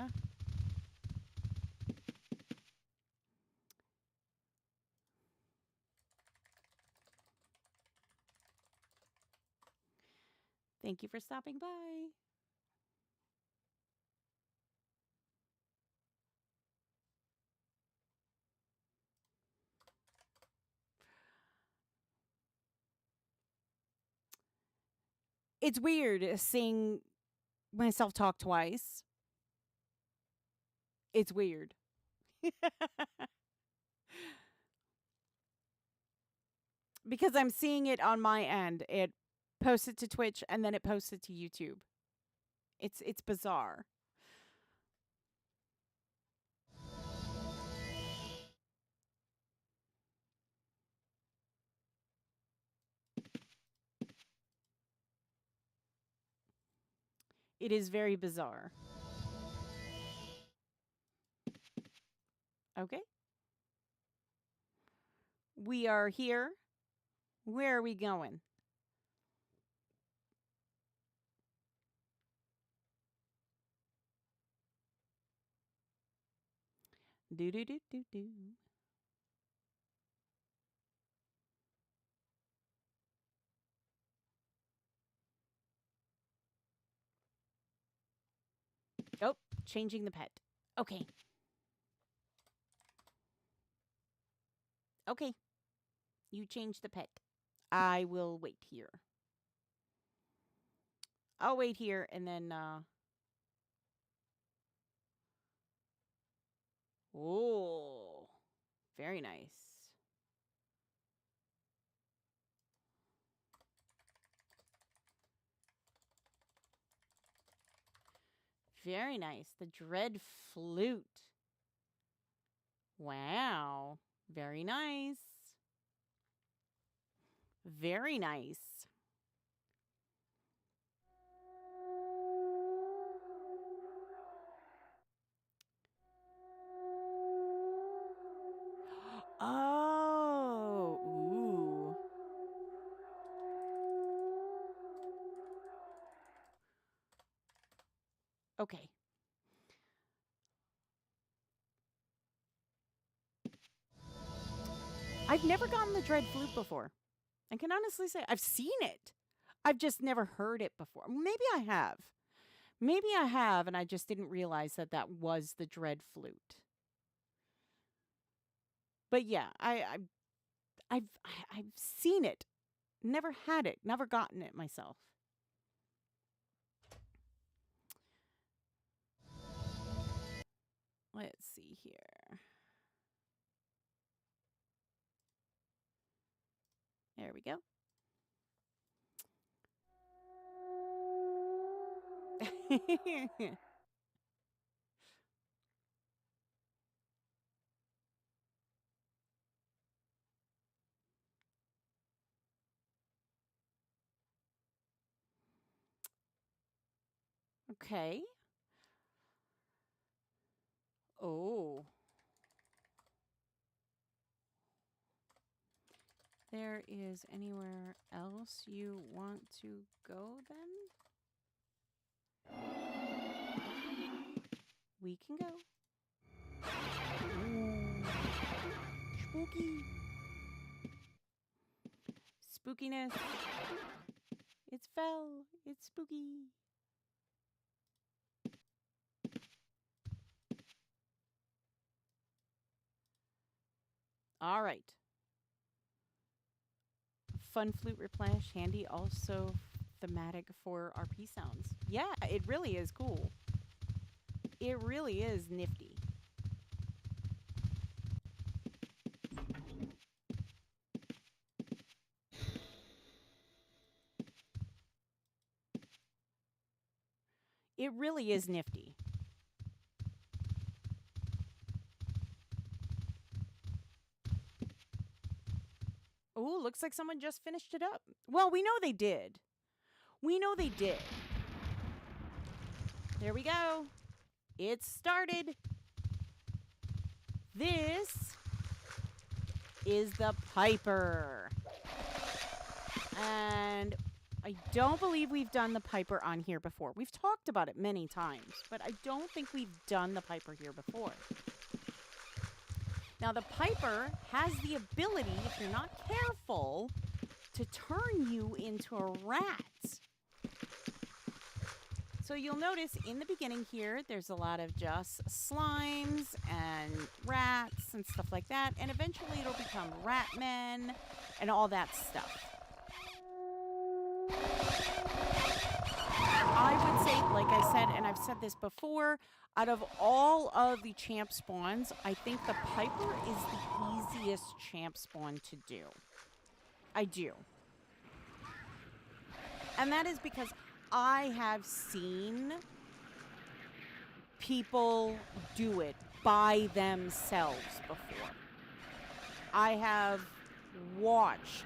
Thank you for stopping by. It's weird seeing myself talk twice. It's weird. Because I'm seeing it on my end. It posts it to Twitch and then it posts it to YouTube. It's bizarre. It is very bizarre. Okay. We are here. Where are we going? Do do do do do. Oh, changing the pet. Okay. Okay. You change the pet. I will wait here. I'll wait here and then oh, very nice. Very nice. The Dread Flute. Wow. Very nice. Very nice. Oh, ooh. Okay. I've never gotten the Dread Flute before. I can honestly say I've seen it. I've just never heard it before. Maybe I have. Maybe I have, and I just didn't realize that that was the dread flute. But yeah, I've seen it. Never had it. Never gotten it myself. Let's see here. There we go. Okay. Oh. There is anywhere else you want to go then? We can go. Ooh. Spooky. Spookiness. It's fell. It's spooky. All right. Fun flute replenish, handy, also thematic for RP sounds. Yeah, it really is cool. It really is nifty. It really is nifty. Oh, looks like someone just finished it up. Well, we know they did. We know they did. There we go. It started. This is the Piper. And I don't believe we've done the Piper on here before. We've talked about it many times, but I don't think we've done the Piper here before. Now, the Piper has the ability, if you're not careful, to turn you into a rat. So you'll notice in the beginning here, there's a lot of just slimes and rats and stuff like that. And eventually it'll become rat men and all that stuff. I would say, like I said, and I've said this before, out of all of the champ spawns, I think the Piper is the easiest champ spawn to do. I do. And that is because I have seen people do it by themselves before. I have watched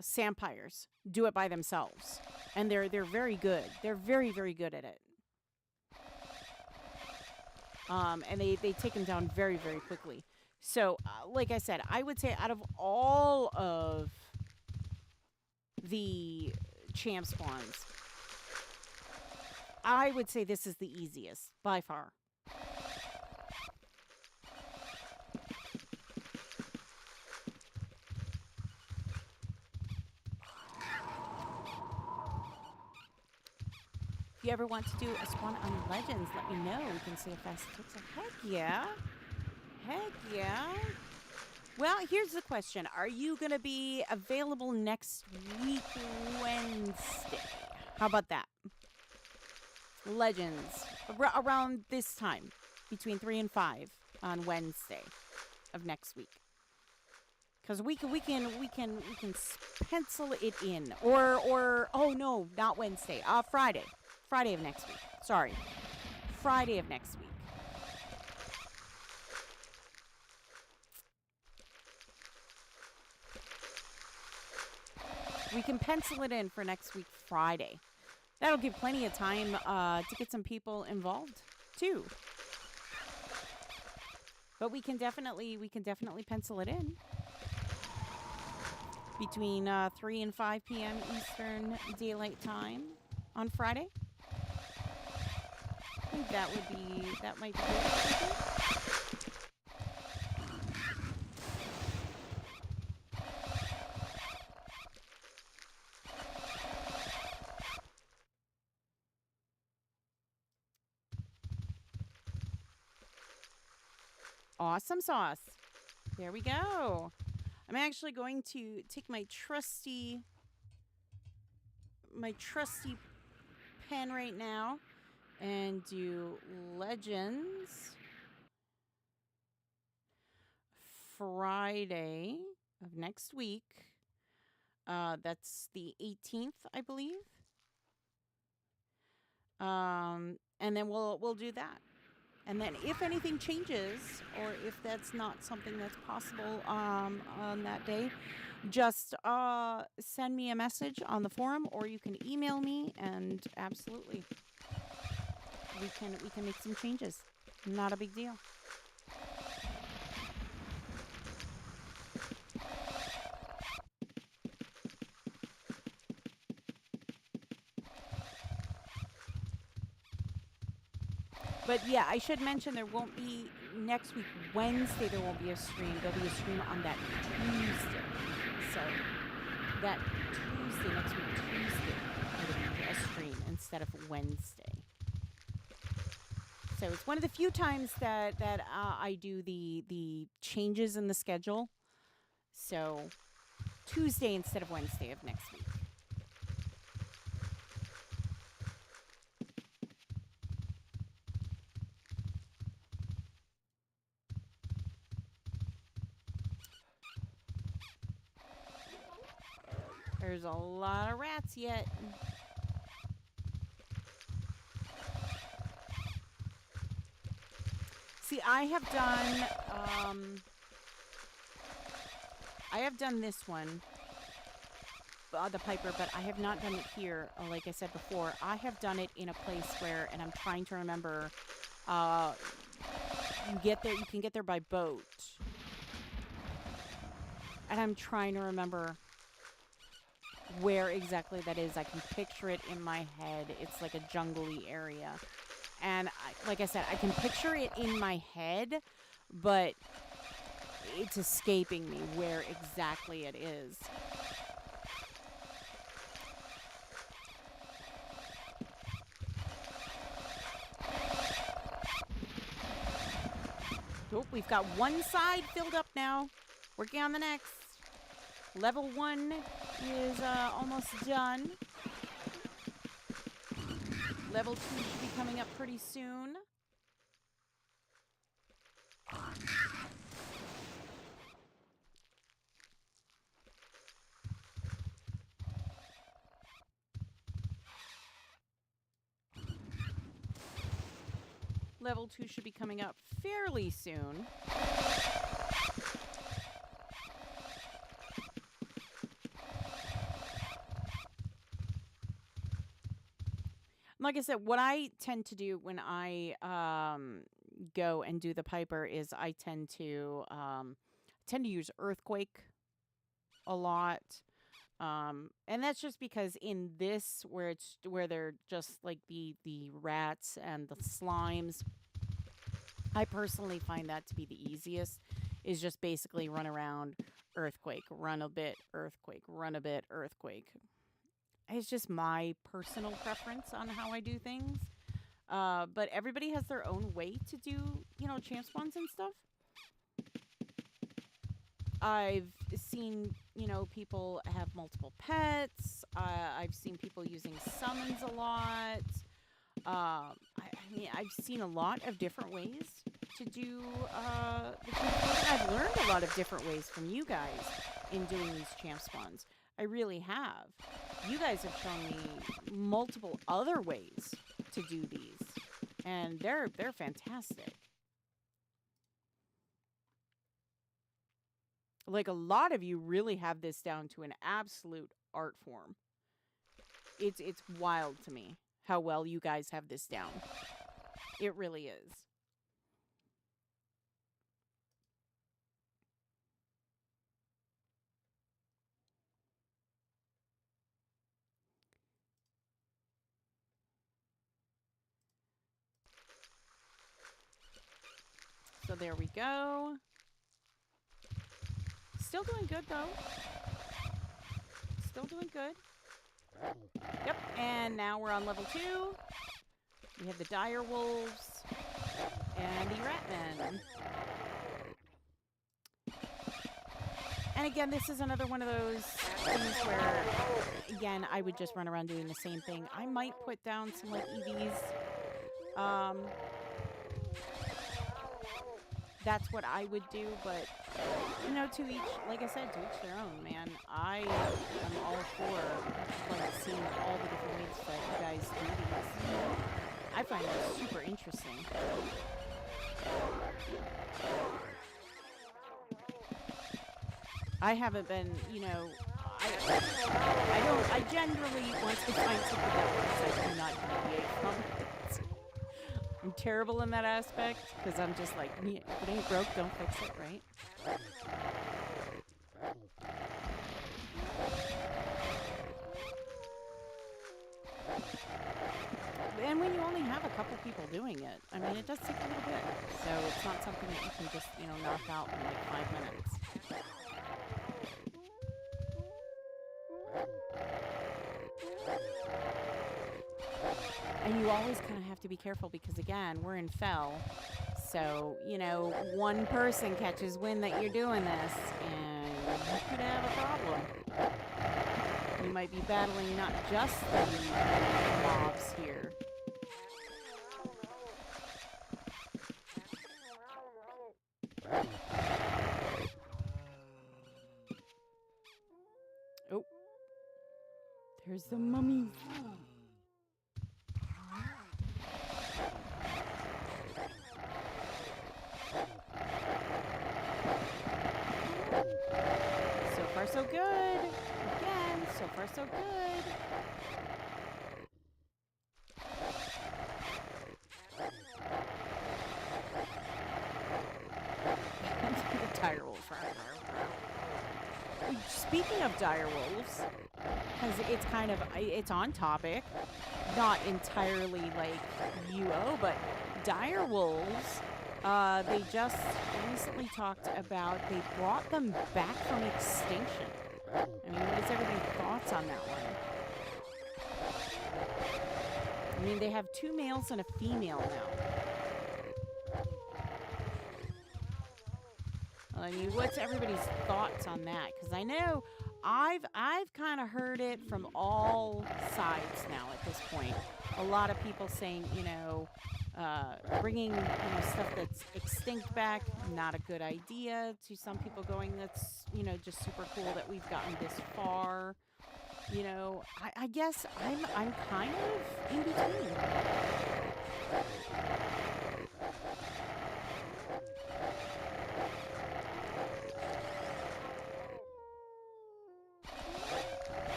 Sampires do it by themselves, and they're very good. They're very, very good at it. And they take them down very, very quickly. So, like I said, I would say out of all of the champ spawns, I would say this is the easiest by far. If you ever want to do a spawn on Legends, let me know. We can see how fast it takes. Heck yeah. Heck yeah. Well, here's the question. Are you going to be available next week, Wednesday? How about that? Legends. Around this time. Between 3 and 5 on Wednesday of next week. Because we can pencil it in. Or oh no, not Wednesday. Friday. Friday of next week. Sorry. Friday of next week. We can pencil it in for next week, Friday. That'll give plenty of time to get some people involved, too. But we can definitely pencil it in. Between 3 and 5 p.m. Eastern Daylight Time on Friday. I think that might be good. Awesome sauce. There we go. I'm actually going to take my trusty pen right now and do Legends Friday of next week. That's the 18th, I believe. And then we'll do that. And then if anything changes, or if that's not something that's possible on that day, just send me a message on the forum, or you can email me, and absolutely, we can make some changes. Not a big deal. But yeah, I should mention there won't be next week, Wednesday, there won't be a stream. There'll be a stream on that Tuesday. So that Tuesday, next week, Tuesday, it'll be a stream instead of Wednesday. So it's one of the few times that I do the changes in the schedule. So Tuesday instead of Wednesday of next week. There's a lot of rats yet. See, I have done this one, the Piper, but I have not done it here. Like I said before, I have done it in a place where, and I'm trying to remember, you can get there by boat. And I'm trying to remember where exactly that is. I can picture it in my head. It's like a jungly area. And like I said, I can picture it in my head, but it's escaping me where exactly it is. Oh, we've got one side filled up now. Working on the next. Level 1 is almost done. Level 2 should be coming up pretty soon. Level 2 should be coming up fairly soon. Like I said, what I tend to do when I go and do the Piper is I tend to use Earthquake a lot. And that's just because in this, where they're just like the rats and the slimes, I personally find that to be the easiest. Is just basically run around, Earthquake, run a bit, Earthquake, run a bit, Earthquake. It's just my personal preference on how I do things. But everybody has their own way to do, champ spawns and stuff. I've seen, people have multiple pets. I've seen people using summons a lot. I mean, I've seen a lot of different ways to do the champ spawns. I've learned a lot of different ways from you guys in doing these champ spawns. I really have. You guys have shown me multiple other ways to do these, and they're fantastic. Like, a lot of you really have this down to an absolute art form. It's wild to me how well you guys have this down. It really is. So there we go. Still doing good, though. Still doing good. Yep, and now we're on level 2. We have the dire wolves and the rat men. And again, this is another one of those things where, again, I would just run around doing the same thing. I might put down some like EVs. That's what I would do, but you know, to each, like I said, to each their own, man. I am all for like seeing all the different ways that you guys do these. I find that super interesting. I haven't been, you know, I generally, once I find something that works, I do not deviate from it. I'm terrible in that aspect because I'm just like, yeah, if it ain't broke, don't fix it, right? And when you only have a couple people doing it, I mean, it does take a little bit. So it's not something that you can just, you know, knock out in like 5 minutes. And you always kind of have to be careful because, again, we're in fell. So, you know, one person catches wind that you're doing this, and you could have a problem. You might be battling not just the mobs here. Oh, there's the mummies. So far, so good. Again, so far, so good. The dire wolves. Speaking of dire wolves, because it's kind of, it's on topic, not entirely like UO, but dire wolves, they just recently talked about, they brought them back from extinction. I mean, what is everybody's thoughts on that one? I mean, they have 2 males and a female now. I mean, what's everybody's thoughts on that? Because I know I've kind of heard it from all sides now at this point. A lot of people saying, you know, bringing, you know, stuff that's extinct back, not a good idea. To some people going, that's, you know, just super cool that we've gotten this far. You know, I guess I'm kind of in between.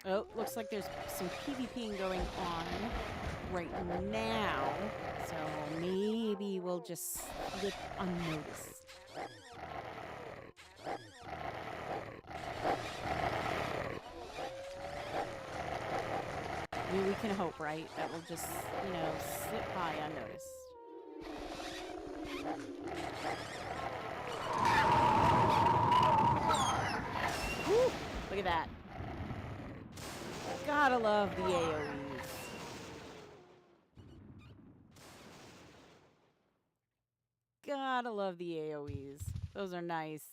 Oh, looks like there's some PvPing going on right now. So maybe we'll just slip unnoticed. I mean, we can hope, right? That we'll just, you know, slip by unnoticed. Woo! Look at that. Gotta love the AoEs. Gotta love the AoEs. Those are nice.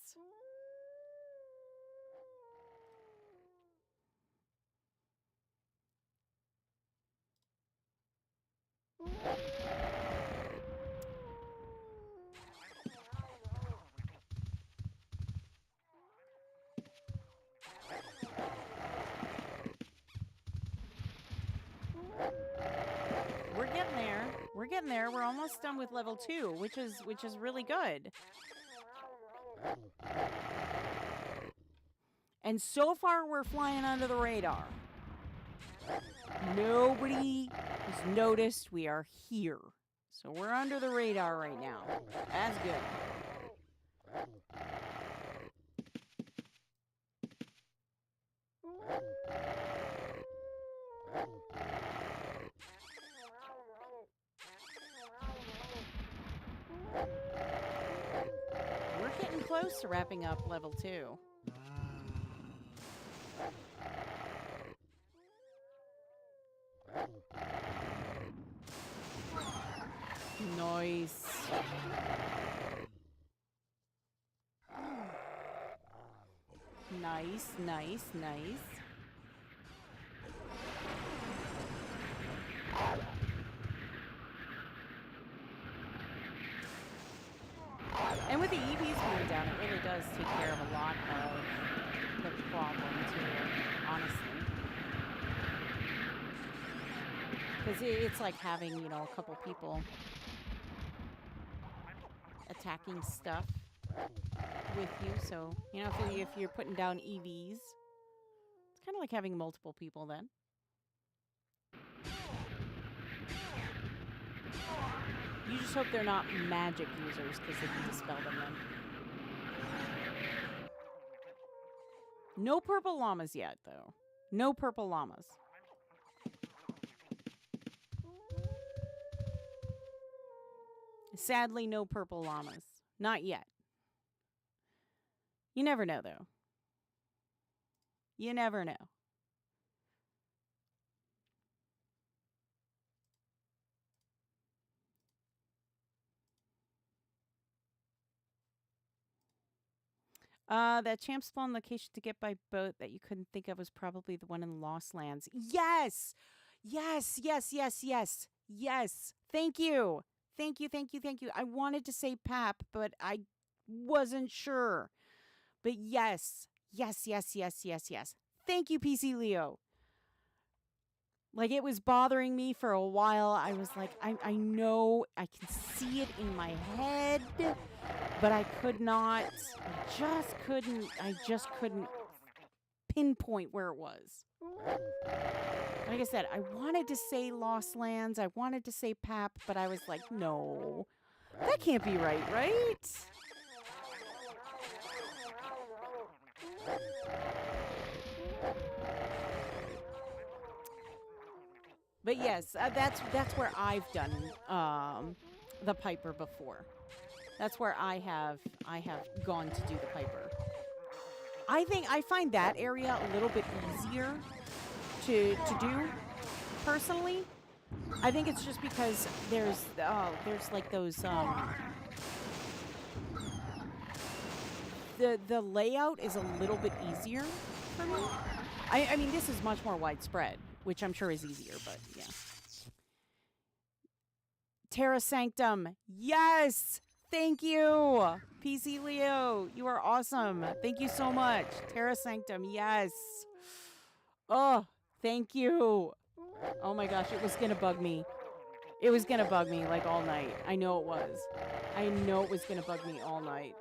We're getting there. We're getting there. We're almost done with level 2, which is really good. And so far, we're flying under the radar. Nobody has noticed we are here. So we're under the radar right now. That's good. We're getting close to wrapping up level 2. Nice. Nice, nice, nice. And with the EVs being down, it really does take care of a lot of the problem too, honestly. Because it's like having, you know, a couple people attacking stuff with you. So, you know, if you're putting down EVs, it's kind of like having multiple people then. You just hope they're not magic users because they can dispel them then. No purple llamas yet, though. No purple llamas. Sadly, no purple llamas. Not yet. You never know, though. You never know. That champ spawn location to get by boat that you couldn't think of was probably the one in Lost Lands. Yes! Yes, yes, yes, yes. Yes. Thank you. Thank you, thank you, thank you. I wanted to say Pap, but I wasn't sure. But yes. Yes, yes, yes, yes, yes. Thank you, PC Leo. Like, it was bothering me for a while. I was like, I know, I can see it in my head, but I could not, I just couldn't pinpoint where it was. Like I said, I wanted to say Lost Lands, I wanted to say Pap, but I was like, no, that can't be right, right? But yes, that's where I've done the Piper before. That's where I have gone to do the Piper. I find that area a little bit easier to do personally. I think it's just because there's like those the layout is a little bit easier for me. I mean, this is much more widespread, which I'm sure is easier, but yeah. Terra Sanctum, yes! Thank you! PC Leo, you are awesome. Thank you so much. Terra Sanctum, yes. Oh, thank you. Oh my gosh, it was gonna bug me. It was gonna bug me like all night. I know it was. I know it was gonna bug me all night.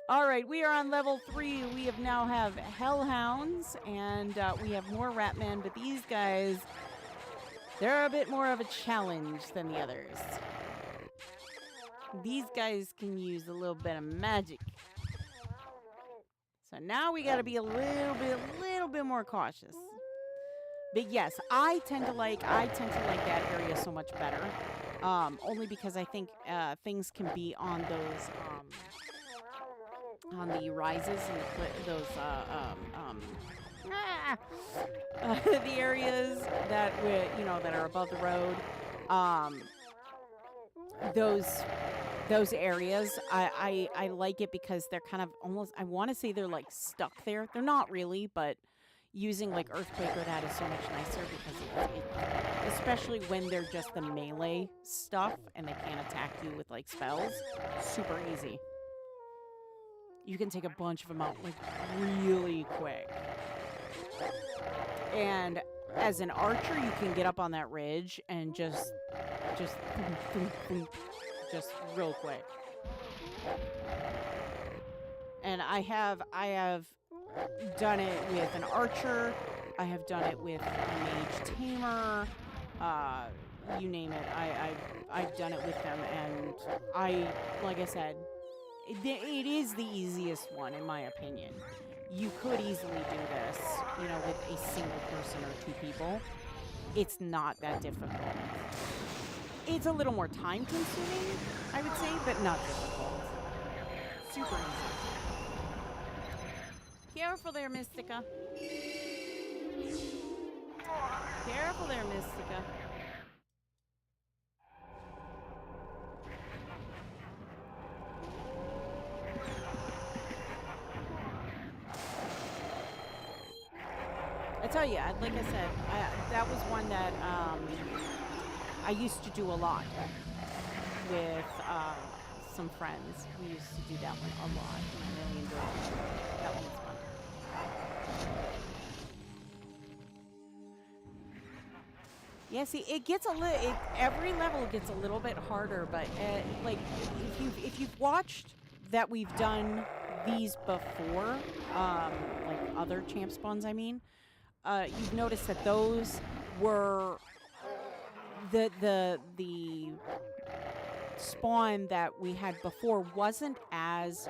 All right, we are on level 3. We now have Hellhounds, and we have more Ratmen, but these guys, they're a bit more of a challenge than the others. These guys can use a little bit of magic. So now we got to be a little bit more cautious. But yes, I tend to like that area so much better. Only because I think things can be on those on the rises and those the areas that that are above the road. Those areas, I like it because they're kind of almost, I want to say they're like stuck there. They're not really, but using like Earthquake or that is so much nicer because it especially when they're just the melee stuff and they can't attack you with like spells, super easy. You can take a bunch of them out like really quick. And as an archer, you can get up on that ridge and just real quick. And I have done it with an archer. I have done it with a mage tamer. You name it. I've done it with them, and like I said, it is the easiest one in my opinion. You could easily do this, with a single person or 2 people. It's not that difficult. It's a little more time consuming, I would say, but not difficult. Super easy. Careful there, Mystica. Careful there, Mystica. I tell you, like I said, that was one that I used to do a lot with some friends. We used to do that one a lot, and I really enjoyed it. That one was fun. Yeah, see, it gets a little. Every level gets a little bit harder, but like if you've watched that we've done these before, like other champ spawns, I mean, you've noticed that those were the spawn that we had before wasn't as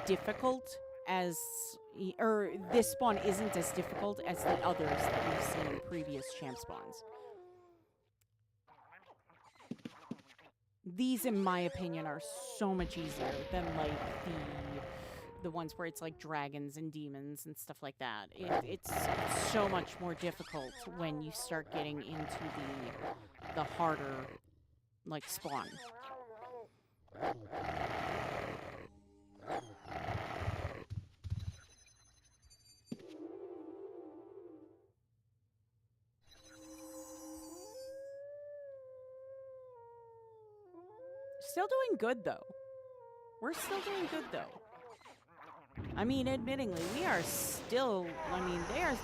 difficult as or this spawn isn't as difficult as the others that we've seen in previous champ spawns. These, in my opinion, are so much easier than like the ones where it's like dragons and demons and stuff like that. It's so much more difficult when you start getting into the harder like spawn. Still doing good though. We're still doing good though. I mean, admittingly, we are still, I mean, they are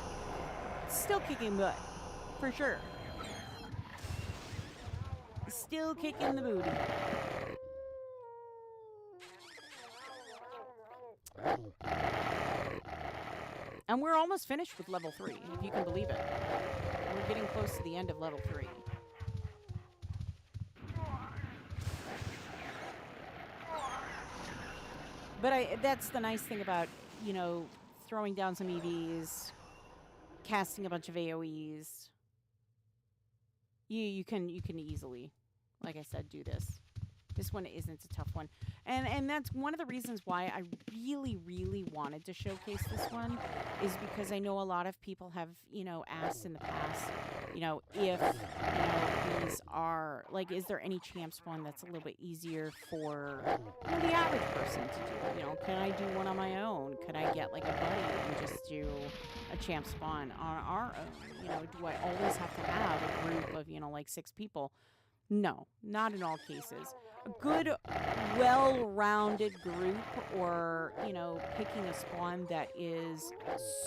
still kicking butt. For sure. Still kicking the booty. And we're almost finished with level 3, if you can believe it. We're getting close to the end of level 3. But that's the nice thing about, you know, throwing down some EVs, casting a bunch of AoEs. You can easily, like I said, do this. This one isn't a tough one. And that's one of the reasons why I really, really wanted to showcase this one, is because I know a lot of people have, you know, asked in the past, you know, if, you know, these are, like, is there any champ spawn that's a little bit easier for, you know, the average person to do? You know, can I do one on my own? Could I get, like, a buddy and just do a champ spawn on our own? You know, do I always have to have a group of, you know, like 6 people? No, not in all cases. A good, well-rounded group, or, you know, picking a spawn that is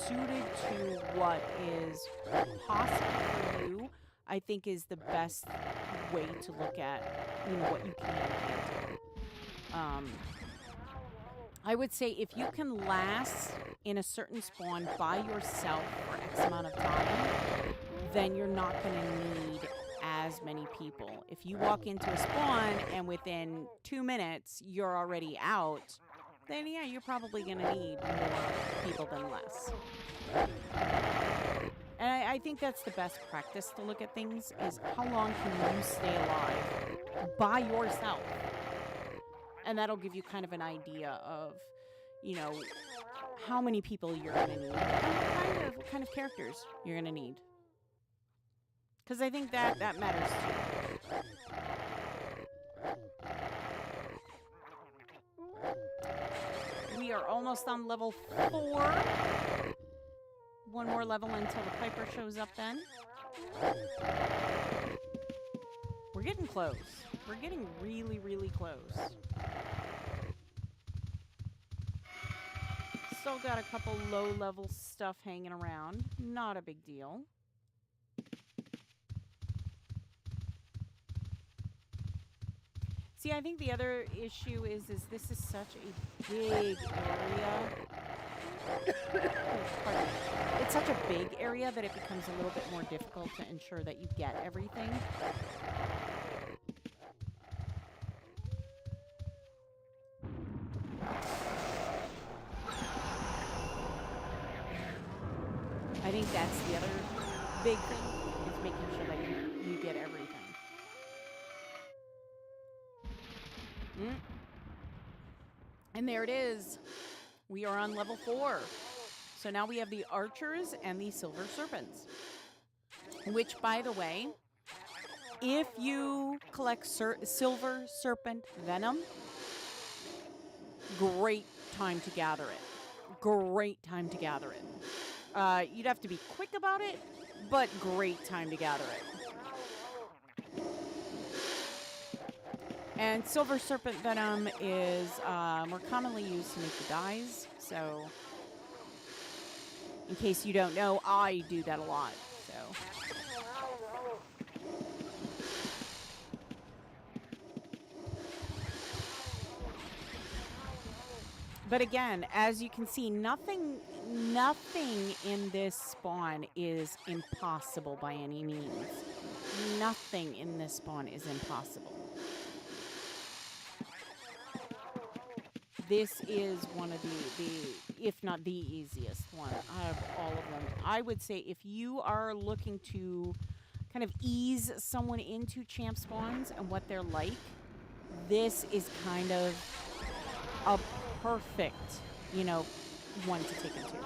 suited to what is possible for you, I think is the best way to look at, you know, what you can and can't do. I would say if you can last in a certain spawn by yourself for X amount of time, then you're not going to need as many people. If you walk into a spawn and within 2 minutes you're already out, then yeah, you're probably going to need more people than less. And I think that's the best practice to look at things, is how long can you stay alive by yourself? And that'll give you kind of an idea of, you know, how many people you're going to need and what kind of characters you're going to need. Because I think that matters too. We are almost on level 4. One more level until the Piper shows up then. We're getting close. We're getting really, really close. Still got a couple low-level stuff hanging around. Not a big deal. See, I think the other issue is this is such a big area. It's such a big area that it becomes a little bit more difficult to ensure that you get everything. I think that's the other big thing, is making sure that you get everything. And there it is. We are on level 4. So now we have the archers and the silver serpents. Which, by the way, if you collect silver serpent venom, great time to gather it. Great time to gather it. You'd have to be quick about it, but great time to gather it. And silver serpent venom is more commonly used to make the dyes. So, in case you don't know, I do that a lot. So. But again, as you can see, nothing in this spawn is impossible by any means. Nothing in this spawn is impossible. This is one of the if not the easiest one out of all of them. I would say if you are looking to kind of ease someone into champ spawns and what they're like, this is kind of a perfect, you know, one to take into.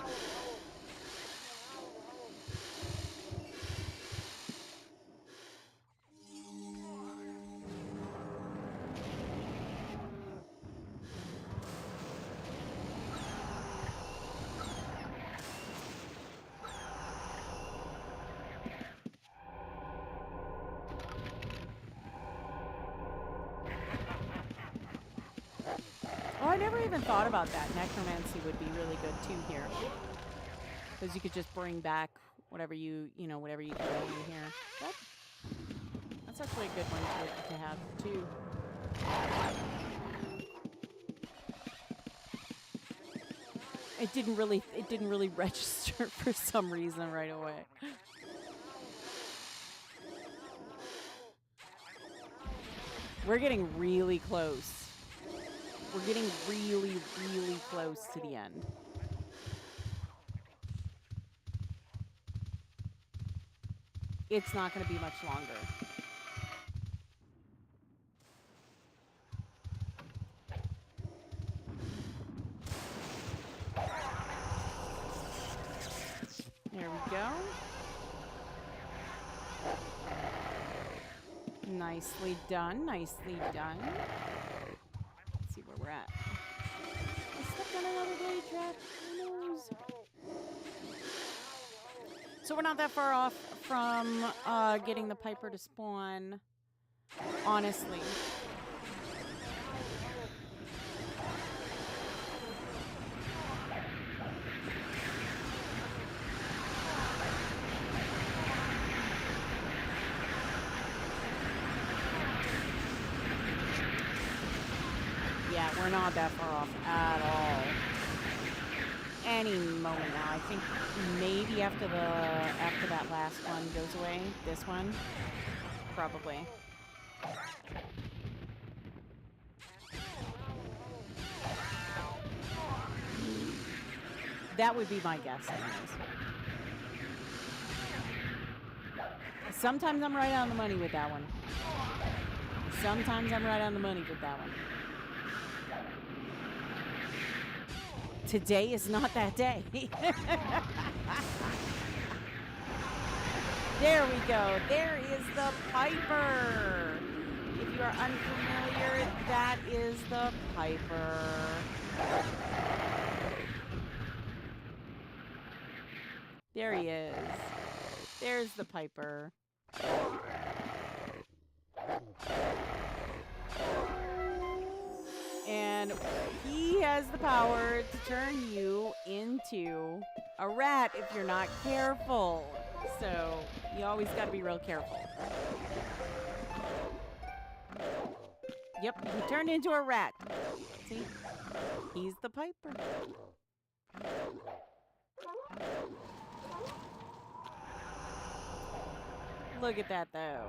Oh, I never even thought about that. Necromancy would be really good too here. Because you could just bring back whatever whatever you can in here. That's actually a good one to have too. It didn't really register for some reason right away. We're getting really close. We're getting really, really close to the end. It's not going to be much longer. There we go. Nicely done, nicely done. Let's see where we're at. I stepped on another blade trap. Who knows? So we're not that far off from getting the Piper to spawn, honestly. Yeah, we're not that far off at all. Any moment now. I think maybe after that last one goes away, this one, probably. That would be my guess, anyways. Sometimes I'm right on the money with that one. Sometimes I'm right on the money with that one. Today is not that day. There we go. There is the Piper. If you are unfamiliar, that is the Piper. There he is. There's the Piper. And he has the power to turn you into a rat if you're not careful. So you always got to be real careful. Yep, he turned into a rat. See? He's the Piper. Look at that, though.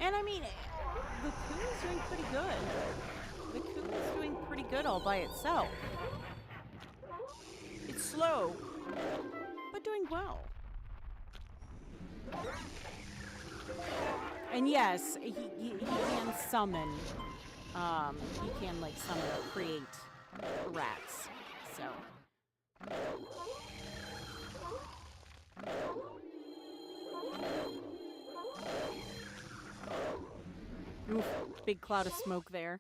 And I mean, the Coon's doing pretty good. The Coon's doing pretty good all by itself. It's slow, but doing well. And yes, he can summon. He can like summon or create rats. So. Oof, big cloud of smoke there.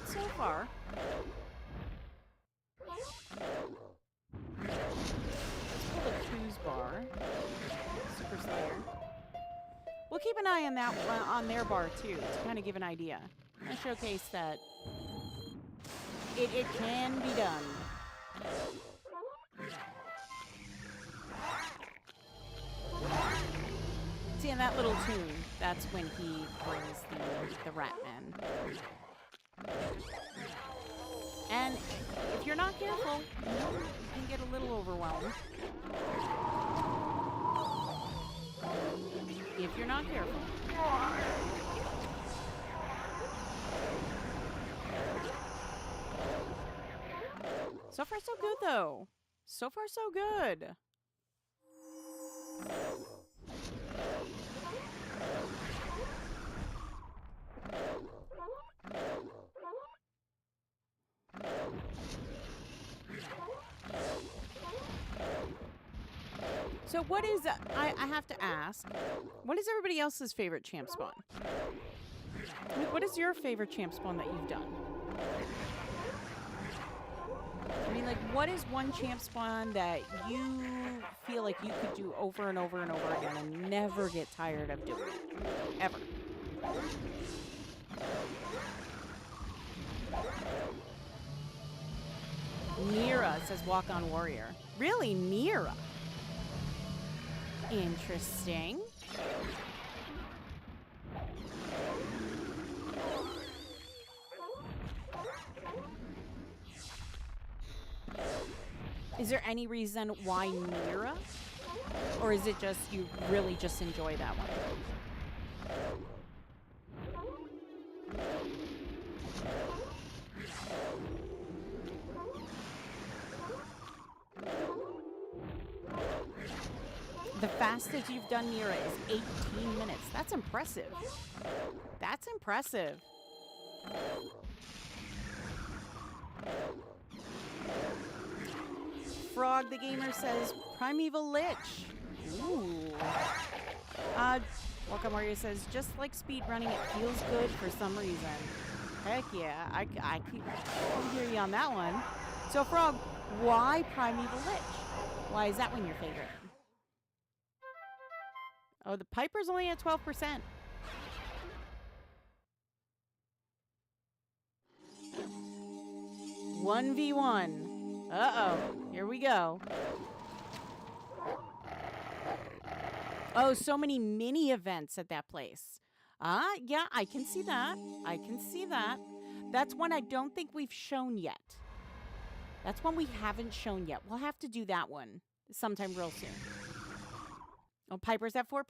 So far. Let's pull the Coos bar. Super Slayer. We'll keep an eye on that one, on their bar too, to kind of give an idea. And showcase that it can be done. See, in that little tune, that's when he brings the Ratman. And if you're not careful, you can get a little overwhelmed. If you're not careful. So far, so good, though. So far, so good. So what is, I have to ask, what is everybody else's favorite champ spawn? Like, what is your favorite champ spawn that you've done? I mean, like, what is one champ spawn that you feel like you could do over and over and over again and never get tired of doing it? Ever. Nira says walk on warrior. Really, Nira? Interesting. Is there any reason why Nira? Or is it just you really just enjoy that one? The fastest you've done Nira is 18 minutes. That's impressive. That's impressive. Frog the Gamer says Primeval Lich. Ooh. Welcome Warrior says just like speed running, it feels good for some reason. Heck yeah, I hear you on that one. So Frog, why Primeval Lich? Why is that one your favorite? Oh, the Piper's only at 12%. 1v1. Uh-oh. Here we go. Oh, so many mini events at that place. Yeah, I can see that. I can see that. That's one I don't think we've shown yet. That's one we haven't shown yet. We'll have to do that one sometime real soon. Oh, Piper's at 4%.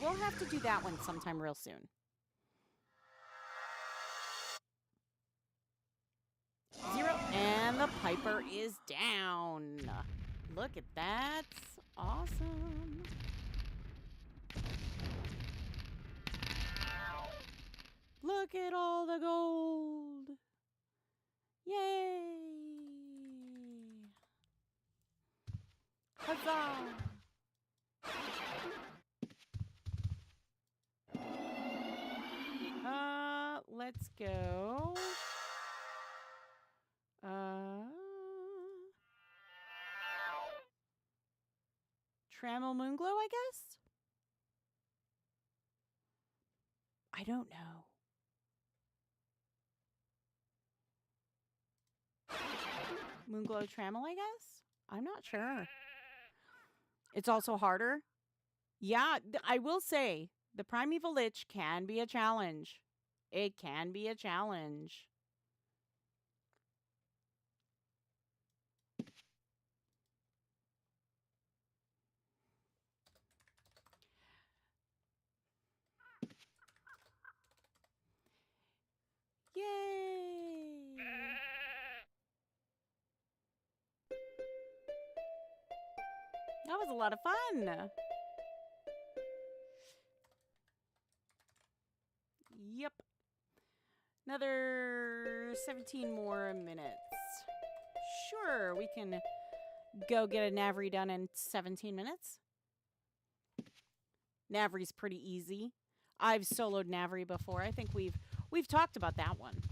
We'll have to do that one sometime real soon. 0, and the Piper is down. Look at that. Awesome. Look at all the gold. Yay. Huzzah. Let's go. Trammel Moonglow, I guess? I don't know. Moonglow Trammel, I guess? I'm not sure. It's also harder. Yeah, I will say, the Primeval Lich can be a challenge. It can be a challenge. Yay! That was a lot of fun. Another 17 more minutes. Sure, we can go get a Navri done in 17 minutes. Navri's pretty easy. I've soloed Navri before. I think we've talked about that one.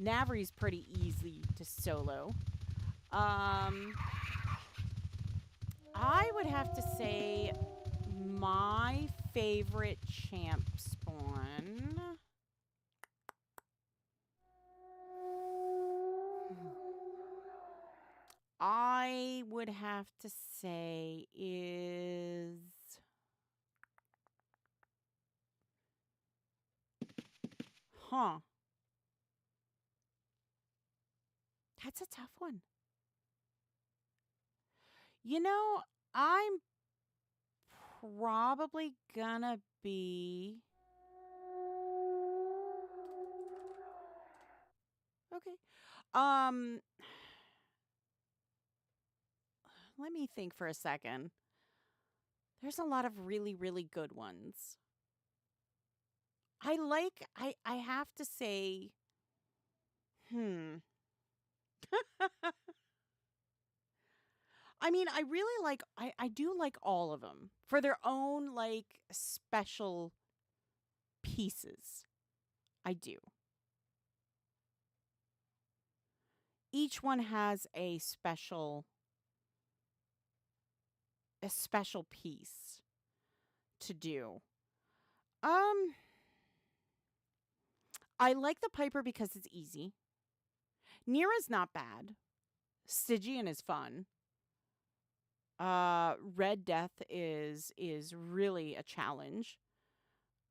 Navri's pretty easy to solo. I would have to say my favorite champ spawn. I would have to say is That's a tough one. You know, I'm probably gonna be okay. Let me think for a second. There's a lot of really, really good ones. I have to say, I mean, I really I do like all of them for their own, like, special pieces. I do. Each one has a special piece to do. I like the Piper because it's easy. Nira's not bad. Stygian is fun. Red Death is really a challenge.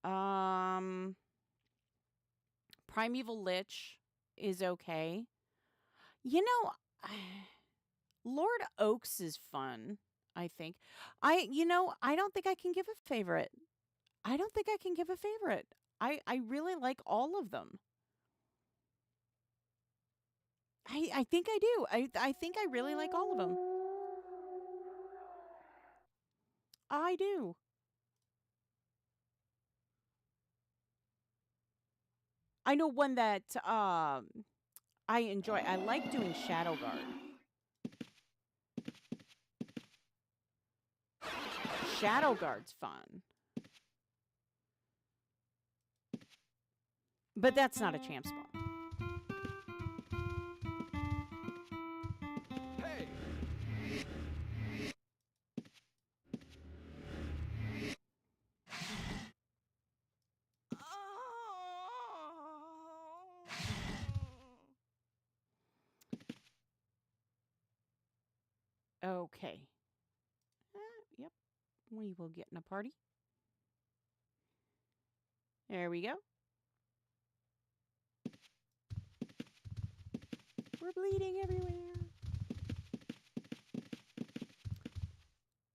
Primeval Lich is okay. You know, Lord Oaks is fun, I think. I don't think I can give a favorite. I don't think I can give a favorite. I really like all of them. I think I do. I think I really like all of them. I do. I know one that I enjoy. I like doing Shadow Guard. Shadow Guard's fun. But that's not a champ spawn. Hey. Okay. Yep. We will get in a party. There we go. We're bleeding everywhere.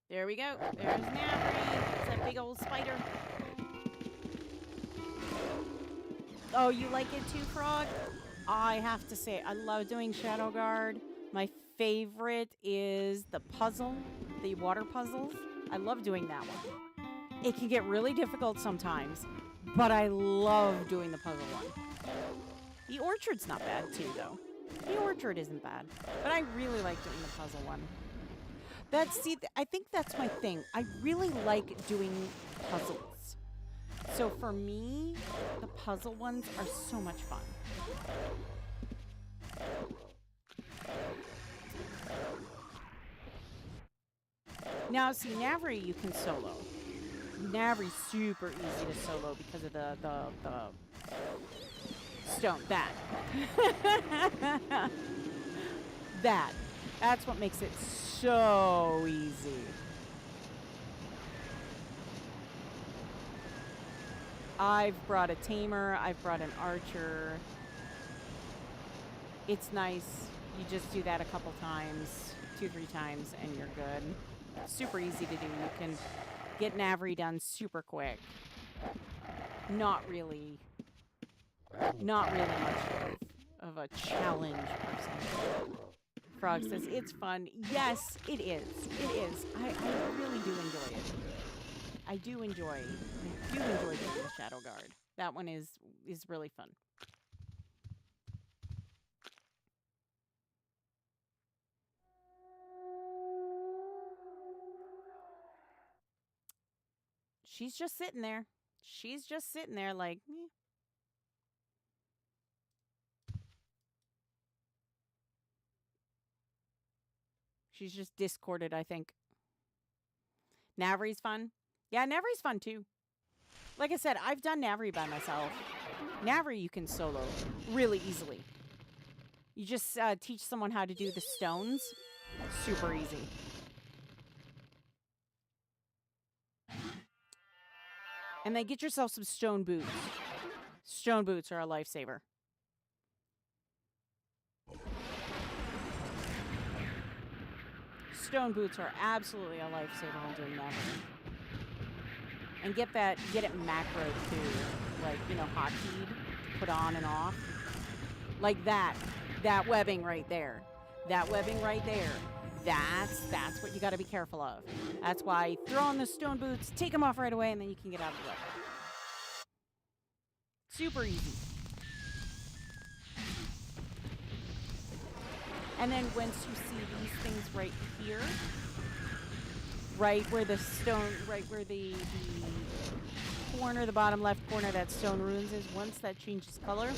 There we go. There's Navri. It's a big old spider. Oh, you like it too, Frog? I have to say, I love doing Shadow Guard. My favorite is the puzzle, the water puzzles. I love doing that one. It can get really difficult sometimes, but I love doing the puzzle one. The orchard's not bad too, though. The orchard isn't bad, but I really like doing the puzzle one. I think that's my thing. I really like doing puzzles. So for me, the puzzle ones are so much fun. Now, see, Navri you can solo. Navri's super easy to solo because of the stone. That's what makes it so easy. I've brought a tamer. I've brought an archer. It's nice. You just do that a couple times, 2-3 times, and you're good. Super easy to do. You can get Navri done super quick. Not really much of a challenge person. Frog says, it's fun. Yes, it is. It is. I really do enjoy it. I do enjoy doing the Shadow Guard. That one is really fun. She's just sitting there. She's just sitting there like, "Meh." She's just discorded, I think. Navri's fun. Yeah, Navri's fun too. Like I said, I've done Navri by myself. Navri you can solo really easily. You just teach someone how to do the stones. Super easy. And then get yourself some stone boots. Stone boots are a lifesaver. Stone boots are absolutely a lifesaver when doing Navri. And get it macro too. Like, you know, hotkeyed, put on and off. Like that. That webbing right there. That webbing right there. That's what you got to be careful of. That's why throw on the stone boots, take them off right away, and then you can get out of the web. Super easy. And then once you see these things right here, right where the stone, right where the corner, the bottom left corner, that stone runes is, once that changes color,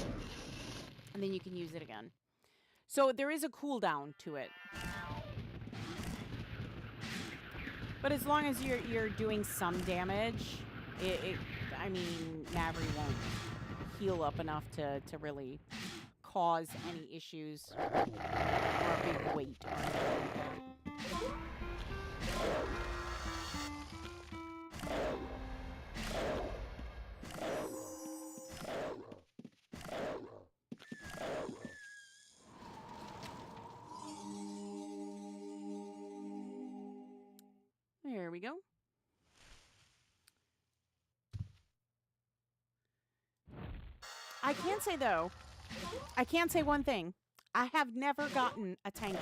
and then you can use it again. So there is a cooldown to it. But as long as you're doing some damage, I mean, Navri won't heal up enough to really cause any issues or a big weight. There we go. I can say, though, I can say one thing. I have never gotten a tangle.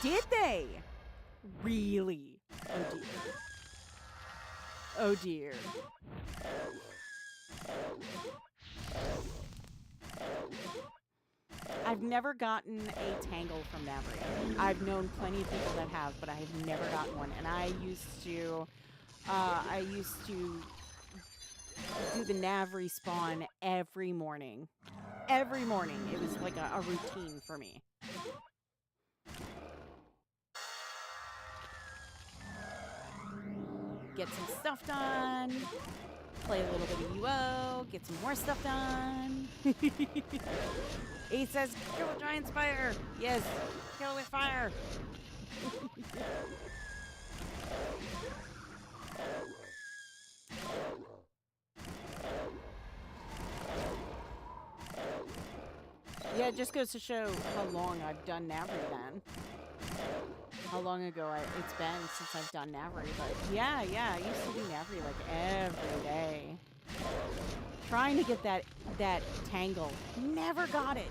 Did they? Really? Oh, dear. Oh, dear. I've never gotten a tangle from Navri. I've known plenty of people that have, but I have never gotten one. And I used to do the Navri spawn every morning. Every morning. It was like a routine for me. Get some stuff done. Play a little bit of UO. Get some more stuff done. He says, kill a giant spider. Yes, kill with fire. Yeah, it just goes to show how long I've done Navri then. How long ago it's been since I've done Navri. But yeah, I used to do Navri like every day. Trying to get that tangle. Never got it.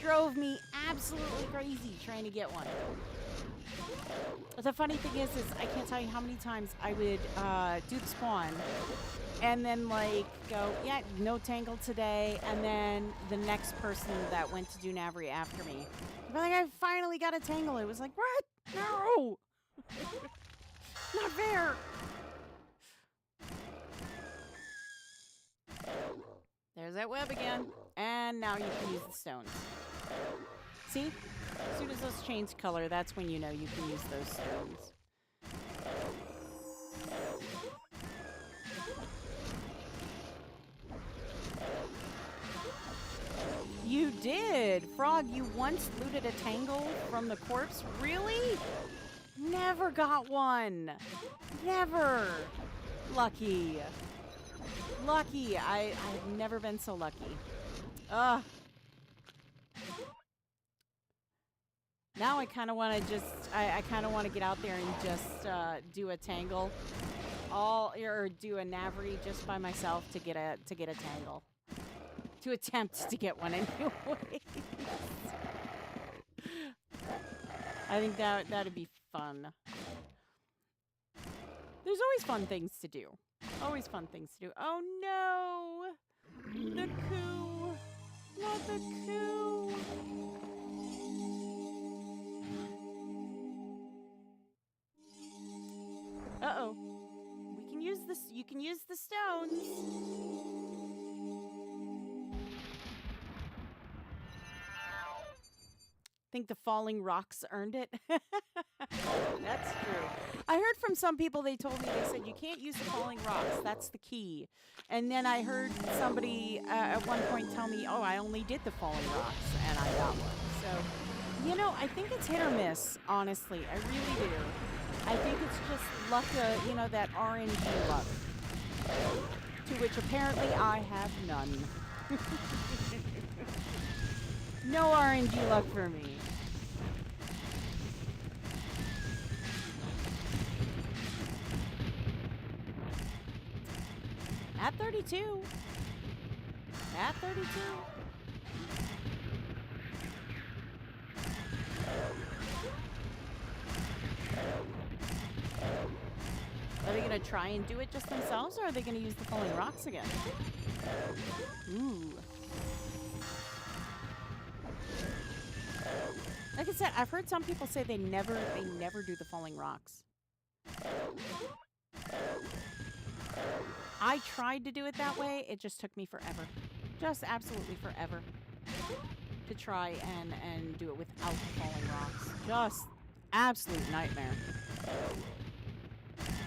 Drove me absolutely crazy trying to get one. But the funny thing is I can't tell you how many times I would do the spawn and then like go, yeah, no tangle today, and then the next person that went to do Navri after me, I'd be like, I finally got a tangle. It was like, what? No! Not fair! There's that web again. And now you can use the stones. See? As soon as those change color, that's when you know you can use those stones. You did! Frog, you once looted a tangle from the corpse? Really? Never got one! Never! Lucky. Lucky. I've never been so lucky. Ugh. Now I kind of want to just, I kind of want to get out there and just do a tangle, or do a Navri just by myself to get a tangle, to attempt to get one anyway. I think that'd be fun. There's always fun things to do. Always fun things to do. Oh no! The coup! Not the coup! Uh-oh. You can use the stones. Think the falling rocks earned it. That's true. I heard from some people, they told me, they said you can't use the falling rocks. That's the key. And then I heard somebody at one point tell me, oh, I only did the falling rocks and I got one. So, you know, I think it's hit or miss, honestly. I really do. I think it's just luck, you know, that RNG luck. To which apparently I have none. No RNG luck for me. At 32. At 32. Are they going to try and do it just themselves, or are they going to use the falling rocks again? Ooh. Like I said, I've heard some people say they never do the falling rocks. I tried to do it that way. It just took me forever. Just absolutely forever to try and do it without the falling rocks. Just absolute nightmare.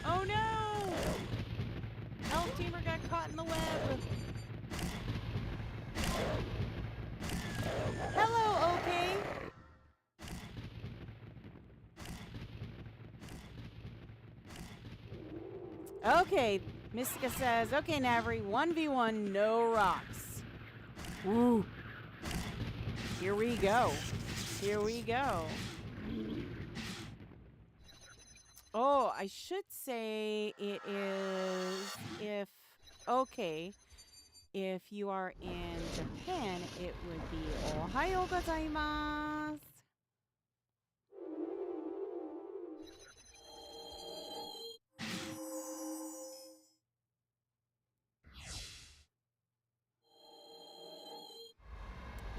Oh no! Elf Teamer got caught in the web. Hello, OK. Okay, Mystica says, okay, Navri, 1v1, no rocks. Woo. Here we go. Here we go. Oh, I should say it is if you are in Japan, it would be Ohayou gozaimasu.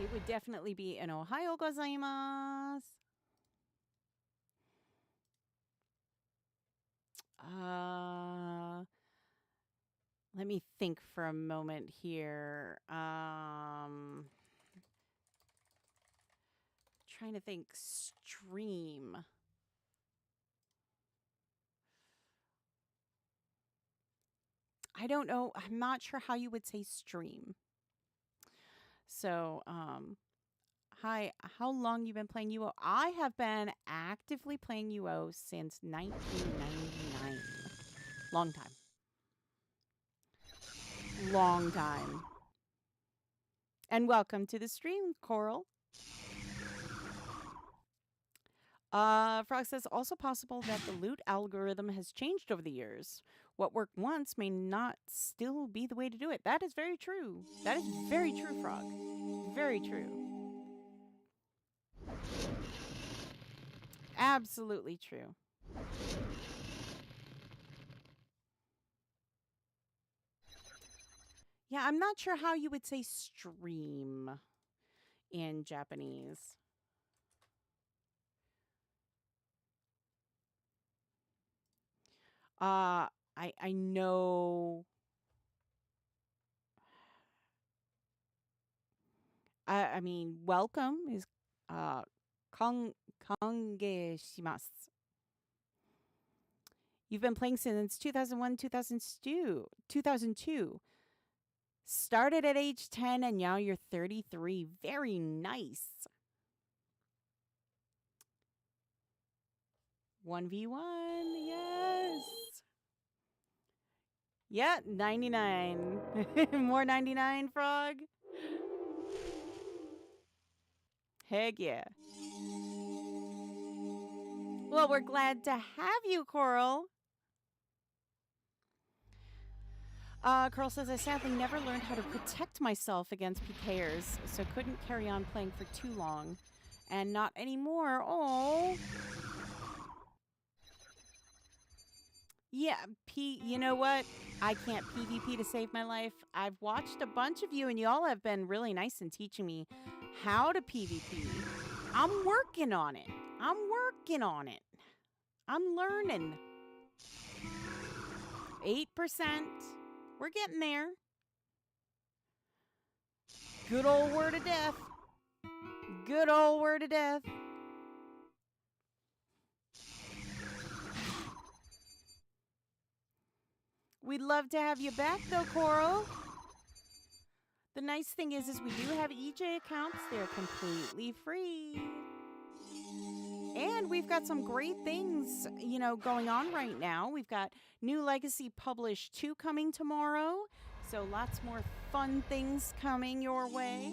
It would definitely be an Ohayou gozaimasu. Let me think for a moment here. Trying to think stream. I don't know. I'm not sure how you would say stream. So, hi, how long you been playing UO? I have been actively playing UO since 1999. Long time. Long time. And welcome to the stream, Coral. Frog says, also possible that the loot algorithm has changed over the years. What worked once may not still be the way to do it. That is very true. That is very true, Frog. Very true. Absolutely true. Yeah, I'm not sure how you would say stream in Japanese. I know. I mean, welcome is konge shimasu. You've been playing since 2001, 2002. Started at age 10 and now you're 33. Very nice. 1v1, yes. Yeah, 99. More 99, Frog? Heck yeah. Well, we're glad to have you, Coral. Coral says, I sadly never learned how to protect myself against PKers, so couldn't carry on playing for too long. And not anymore. Oh. Yeah, you know what? I can't PvP to save my life. I've watched a bunch of you, and y'all have been really nice in teaching me how to PvP. I'm working on it. I'm learning. 8%. We're getting there. Good old word of death. Good old word of death. We'd love to have you back, though, Coral. The nice thing is we do have EJ accounts. They're completely free. And we've got some great things, going on right now. We've got New Legacy Publish 2 coming tomorrow. So lots more fun things coming your way.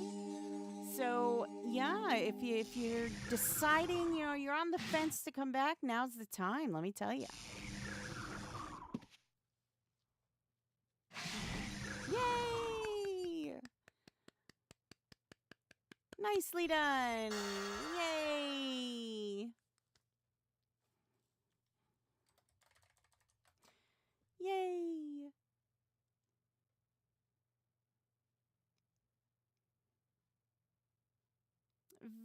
So, yeah, if you're deciding, you're on the fence to come back, now's the time, let me tell you. Yay! Nicely done. Yay! Yay!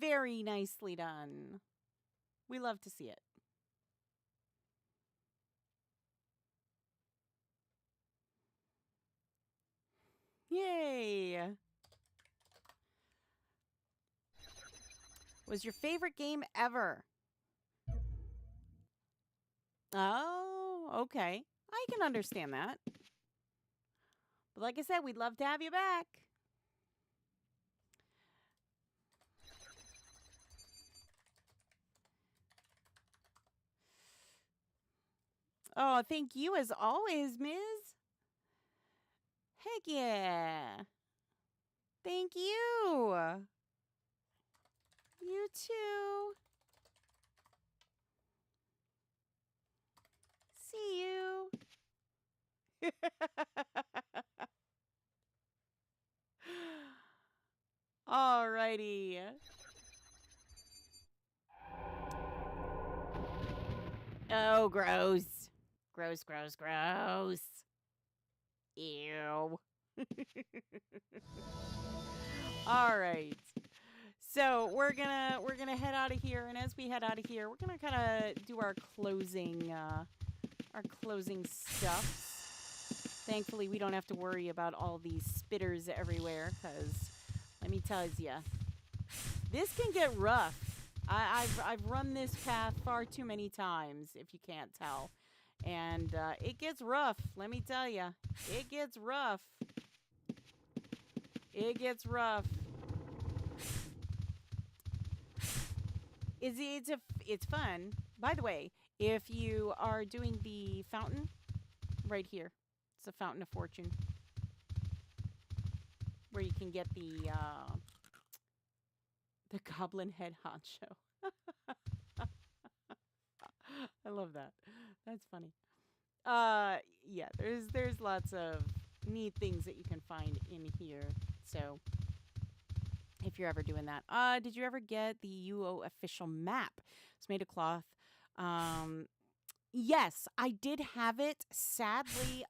Very nicely done. We love to see it. Yay! Was your favorite game ever? Oh, okay. I can understand that. But like I said, we'd love to have you back. Oh, thank you as always, Ms. Heck yeah. Thank you. You too. See you. Alrighty. Oh, gross. Gross, gross, gross. Ew. All right. So we're gonna head out of here, and as we head out of here, we're gonna kind of do our closing stuff. Thankfully, we don't have to worry about all these spitters everywhere, because let me tell you, this can get rough. I've run this path far too many times, if you can't tell. And it gets rough, let me tell you. It gets rough. It gets rough. It's fun. By the way, if you are doing the fountain, right here, it's a Fountain of Fortune, where you can get the Goblin Head Honcho. I love that. That's funny. Yeah, there's lots of neat things that you can find in here. So if you're ever doing that. Did you ever get the UO official map? It's made of cloth. Yes, I did have it. Sadly,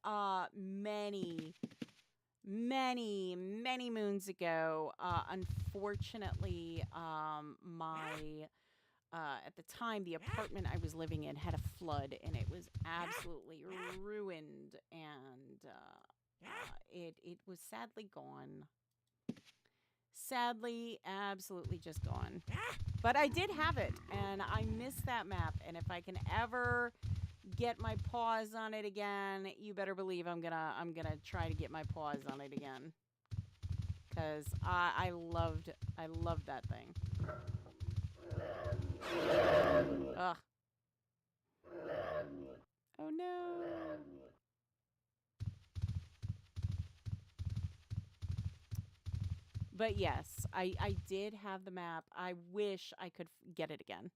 many moons ago. Unfortunately, my at the time, the apartment I was living in had a flood, and it was absolutely ruined, and it was sadly gone. Sadly, absolutely just gone. But I did have it, and I miss that map, and if I can ever get my paws on it again, you better believe I'm gonna try to get my paws on it again. Because I loved that thing. Ugh. Oh no. But yes, I did have the map. I wish I could get it again.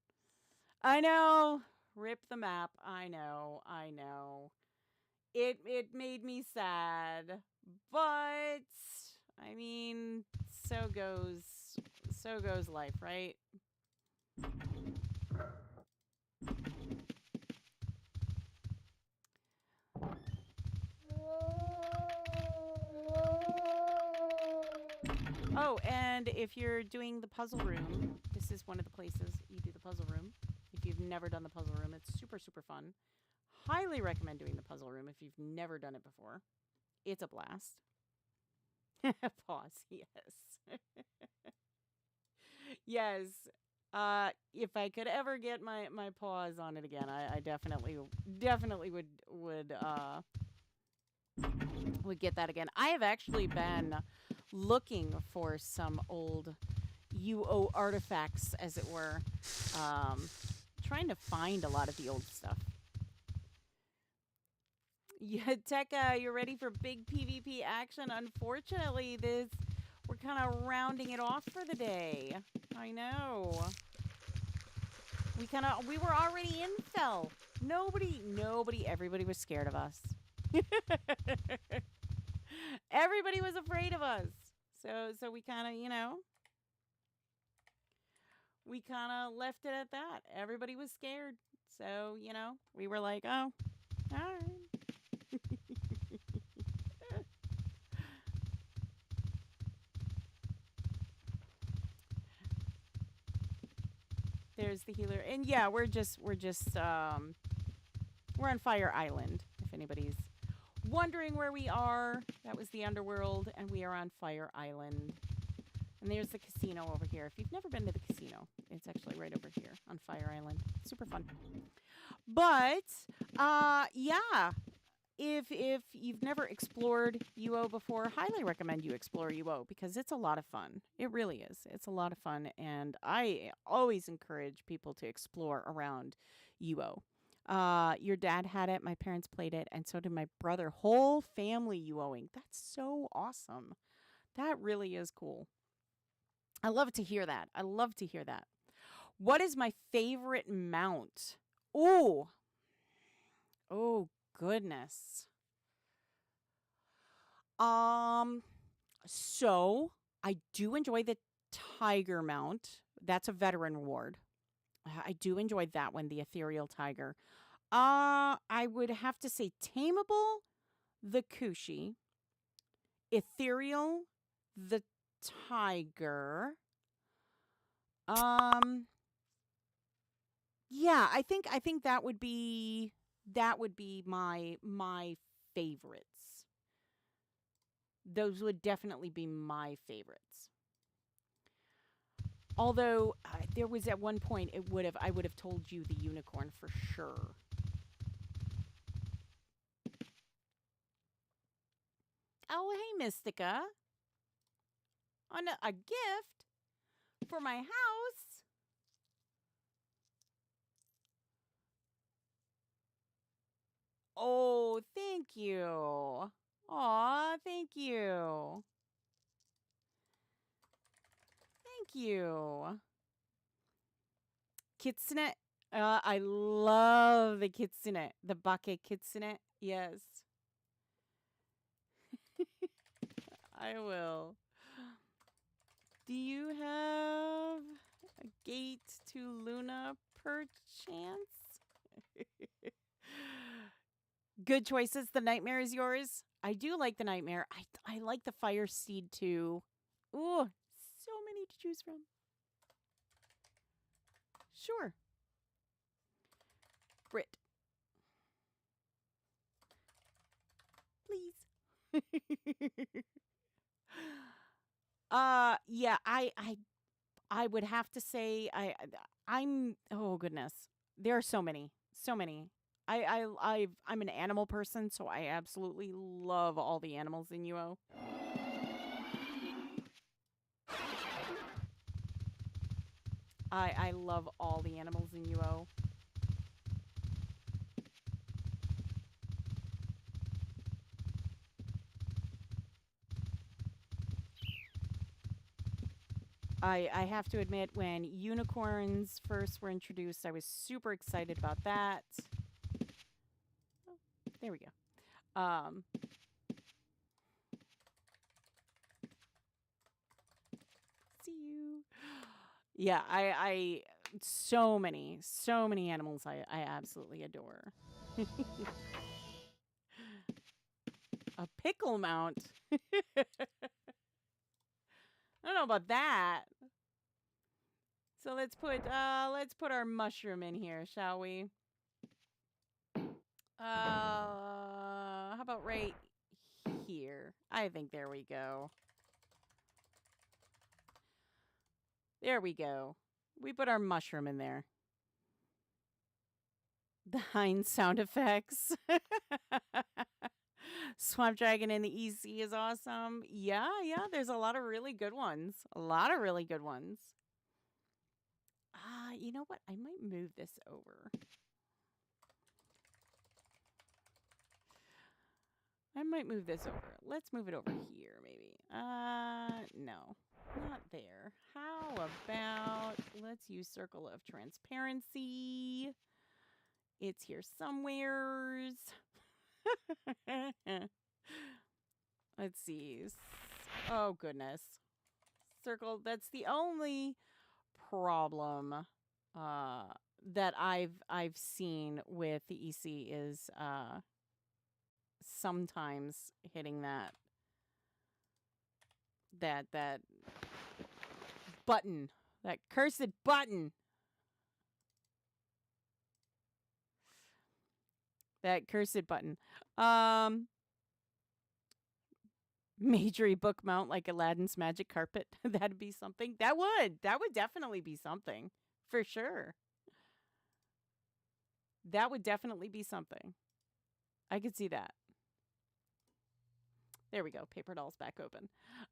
I know. Rip the map. I know. It made me sad. But I mean, so goes life, right? Oh, and if you're doing the puzzle room, this is one of the places you do the puzzle room. If you've never done the puzzle room, it's super, super fun. highly recommend doing the puzzle room if you've never done it before. It's a blast. Pause. Yes. Yes. If I could ever get my paws on it again, I definitely would get that again. I have actually been looking for some old UO artifacts, as it were, trying to find a lot of the old stuff. Yeah, Tekka, you're ready for big PvP action. Unfortunately, we're kind of rounding it off for the day. I know. We were already in Fell. Everybody was scared of us. Everybody was afraid of us. So we kind of, we kind of left it at that. Everybody was scared. So, we were like, oh, all right. There's the healer. And yeah, we're on Fire Island, if anybody's wondering where we are. That was the underworld, and we are on Fire Island. And there's the casino over here. If you've never been to the casino, it's actually right over here on Fire Island. Super fun. But, yeah. If you've never explored UO before, highly recommend you explore UO because it's a lot of fun. It really is. It's a lot of fun, and I always encourage people to explore around UO. Your dad had it, my parents played it, and so did my brother. Whole family UOing. That's so awesome. That really is cool. I love to hear that. I love to hear that. What is my favorite mount? Oh, goodness. So I do enjoy the tiger mount. That's a veteran reward. I do enjoy that one, the ethereal tiger. I would have to say tameable, the Kushi, ethereal, the tiger. Yeah, I think that would be my favorites. Those would definitely be my favorites. Although there was at one point I would have told you the unicorn for sure. Oh, hey, Mystica. On a gift for my house. Oh, thank you. Aw, thank you. Thank you. Kitsune. I love the kitsune. The bake kitsune. Yes. I will. Do you have a gate to Luna, perchance? Good choices. The nightmare is yours. I do like the nightmare. I like the fire steed too. Ooh, so many to choose from. Sure. Brit. Please. Yeah, I would have to say I'm oh goodness. There are so many. So many. I'm an animal person, so I absolutely love all the animals in UO. I love all the animals in UO. I have to admit, when unicorns first were introduced, I was super excited about that. Oh, there we go. See you. Yeah, I so many animals I absolutely adore. A pickle mount. I don't know about that. So let's put our mushroom in here, shall we? I think there we go. There we go. We put our mushroom in there. The Heinz sound effects. Swamp Dragon in the EC is awesome. Yeah, yeah, there's a lot of really good ones. A lot of really good ones. You know what? I might move this over. I might move this over. Let's move it over here, maybe. No, not there. How about let's use Circle of Transparency. It's here somewheres. Let's see. Oh, goodness. Circle, that's the only problem that I've seen with the EC is sometimes hitting that button, that cursed button. That cursed button. Majory book mount like Aladdin's magic carpet. That'd be something. That would definitely be something. For sure. That would definitely be something. I could see that. There we go. Paper doll's back open.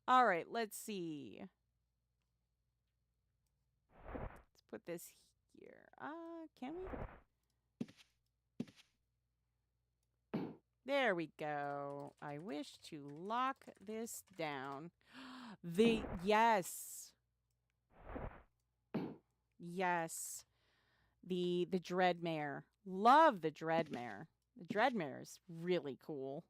All right, let's see. Let's put this here. Can we? There we go. I wish to lock this down. Yes. Yes. The Dreadmare. Love the Dreadmare. The Dreadmare is really cool.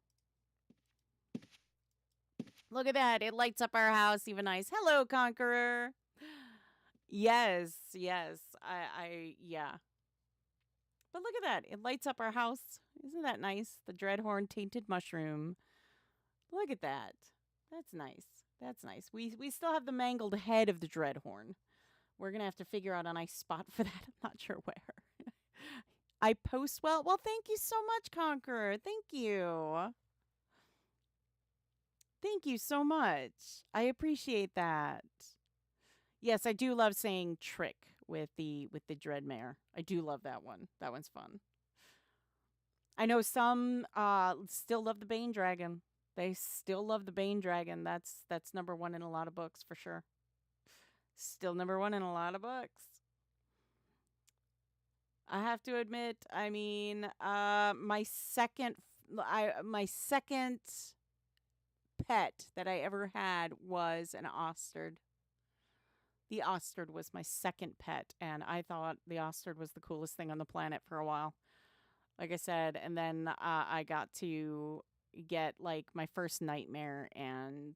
Look at that. It lights up our house even nice. Hello, Conqueror. Yes, yes. Yeah. But look at that. It lights up our house. Isn't that nice? The Dreadhorn Tainted Mushroom. Look at that. That's nice. That's nice. We still have the mangled head of the Dreadhorn. We're going to have to figure out a nice spot for that. I'm not sure where. I post well. Well, thank you so much, Conqueror. Thank you. Thank you so much. I appreciate that. Yes, I do love saying trick with the Dreadmare. I do love that one. That one's fun. I know some still love the Bane Dragon. They still love the Bane Dragon. That's number one in a lot of books for sure. Still number one in a lot of books. I have to admit, I mean, my second pet that I ever had was an Ostard. The Ostard was my second pet, and I thought the Ostard was the coolest thing on the planet for a while. Like I said, and then I got to get like my first nightmare and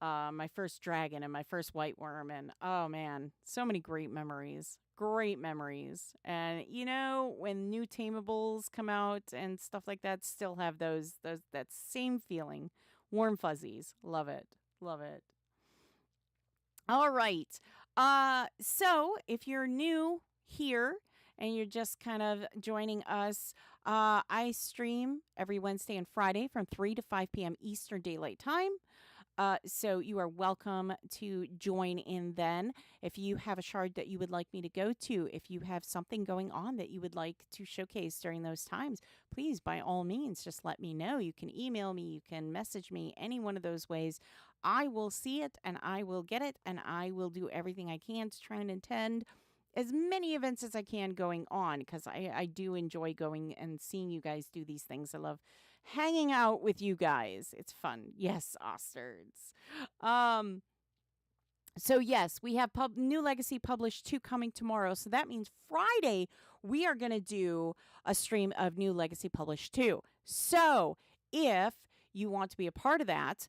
my first dragon and my first white worm, and oh man, so many great memories. Great memories. And you know, when new tamables come out and stuff like that, still have those that same feeling. Warm fuzzies. Love it. Love it. All right. So if you're new here and you're just kind of joining us, I stream every Wednesday and Friday from 3 to 5 p.m. Eastern Daylight Time. So you are welcome to join in then. If you have a shard that you would like me to go to, if you have something going on that you would like to showcase during those times, please, by all means, just let me know. You can email me, you can message me, any one of those ways. I will see it and I will get it and I will do everything I can to try and attend as many events as I can going on, because I do enjoy going and seeing you guys do these things. I love hanging out with you guys. It's fun. Yes, Ostards. So yes, we have New Legacy Published 2 coming tomorrow. So that means Friday we are going to do a stream of New Legacy Published 2. So if you want to be a part of that,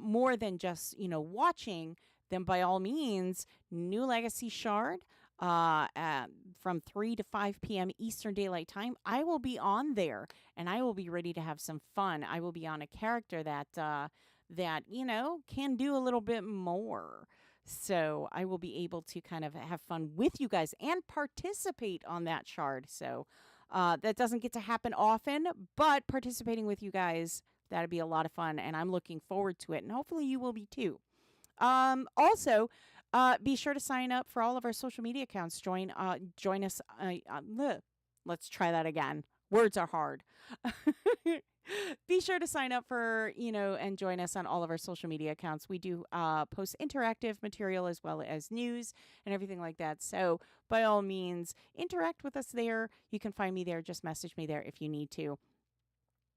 more than just, watching, then by all means, New Legacy Shard, from 3 to 5 p.m. Eastern Daylight Time, I will be on there and I will be ready to have some fun. I will be on a character that can do a little bit more. So I will be able to kind of have fun with you guys and participate on that shard. So that doesn't get to happen often, but participating with you guys, That'd be a lot of fun, and I'm looking forward to it, and hopefully you will be too. Also, be sure to sign up for all of our social media accounts. Join us. Bleh. Let's try that again. Words are hard. Be sure to sign up for, and join us on all of our social media accounts. We do post interactive material as well as news and everything like that. So, by all means, interact with us there. You can find me there. Just message me there if you need to.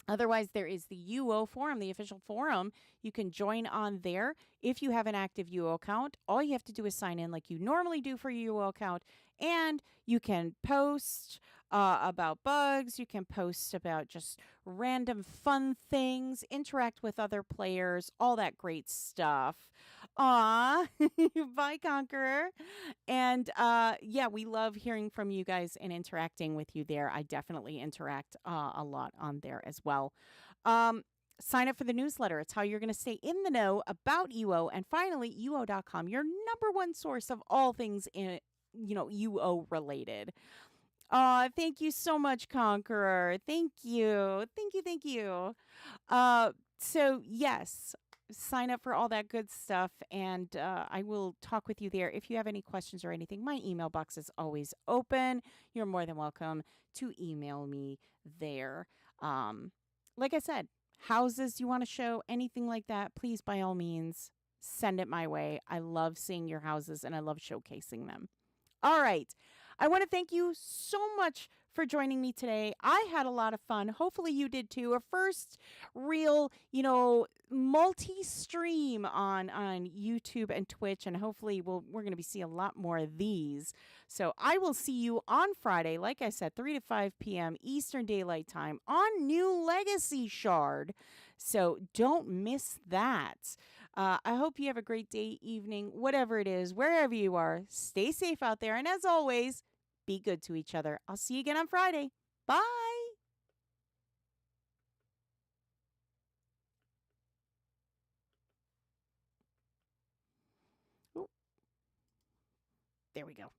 Otherwise, there is the UO forum, the official forum. You can join on there. If you have an active UO account, all you have to do is sign in like you normally do for your UO account, and you can post about bugs. You can post about just random fun things, interact with other players, all that great stuff. Aw, bye, Conqueror. And yeah, we love hearing from you guys and interacting with you there. I definitely interact a lot on there as well. Um, Sign up for the newsletter. It's how you're going to stay in the know about UO. And finally, UO.com, your number one source of all things UO related. Thank you so much, Conqueror. Thank you. Thank you. Thank you. So, yes, sign up for all that good stuff, and I will talk with you there. If you have any questions or anything, my email box is always open. You're more than welcome to email me there. Like I said, houses you want to show, anything like that, please, by all means, send it my way. I love seeing your houses, and I love showcasing them. All right. I want to thank you so much for joining me today. I had a lot of fun. Hopefully you did too. A first real, multi-stream on YouTube and Twitch, and hopefully we're going to be seeing a lot more of these. So I will see you on Friday, like I said, 3 to 5 p.m. Eastern Daylight Time on New Legacy Shard. So don't miss that. I hope you have a great day, evening, whatever it is, wherever you are. Stay safe out there. And as always, be good to each other. I'll see you again on Friday. Bye. Ooh, there we go.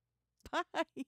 Bye.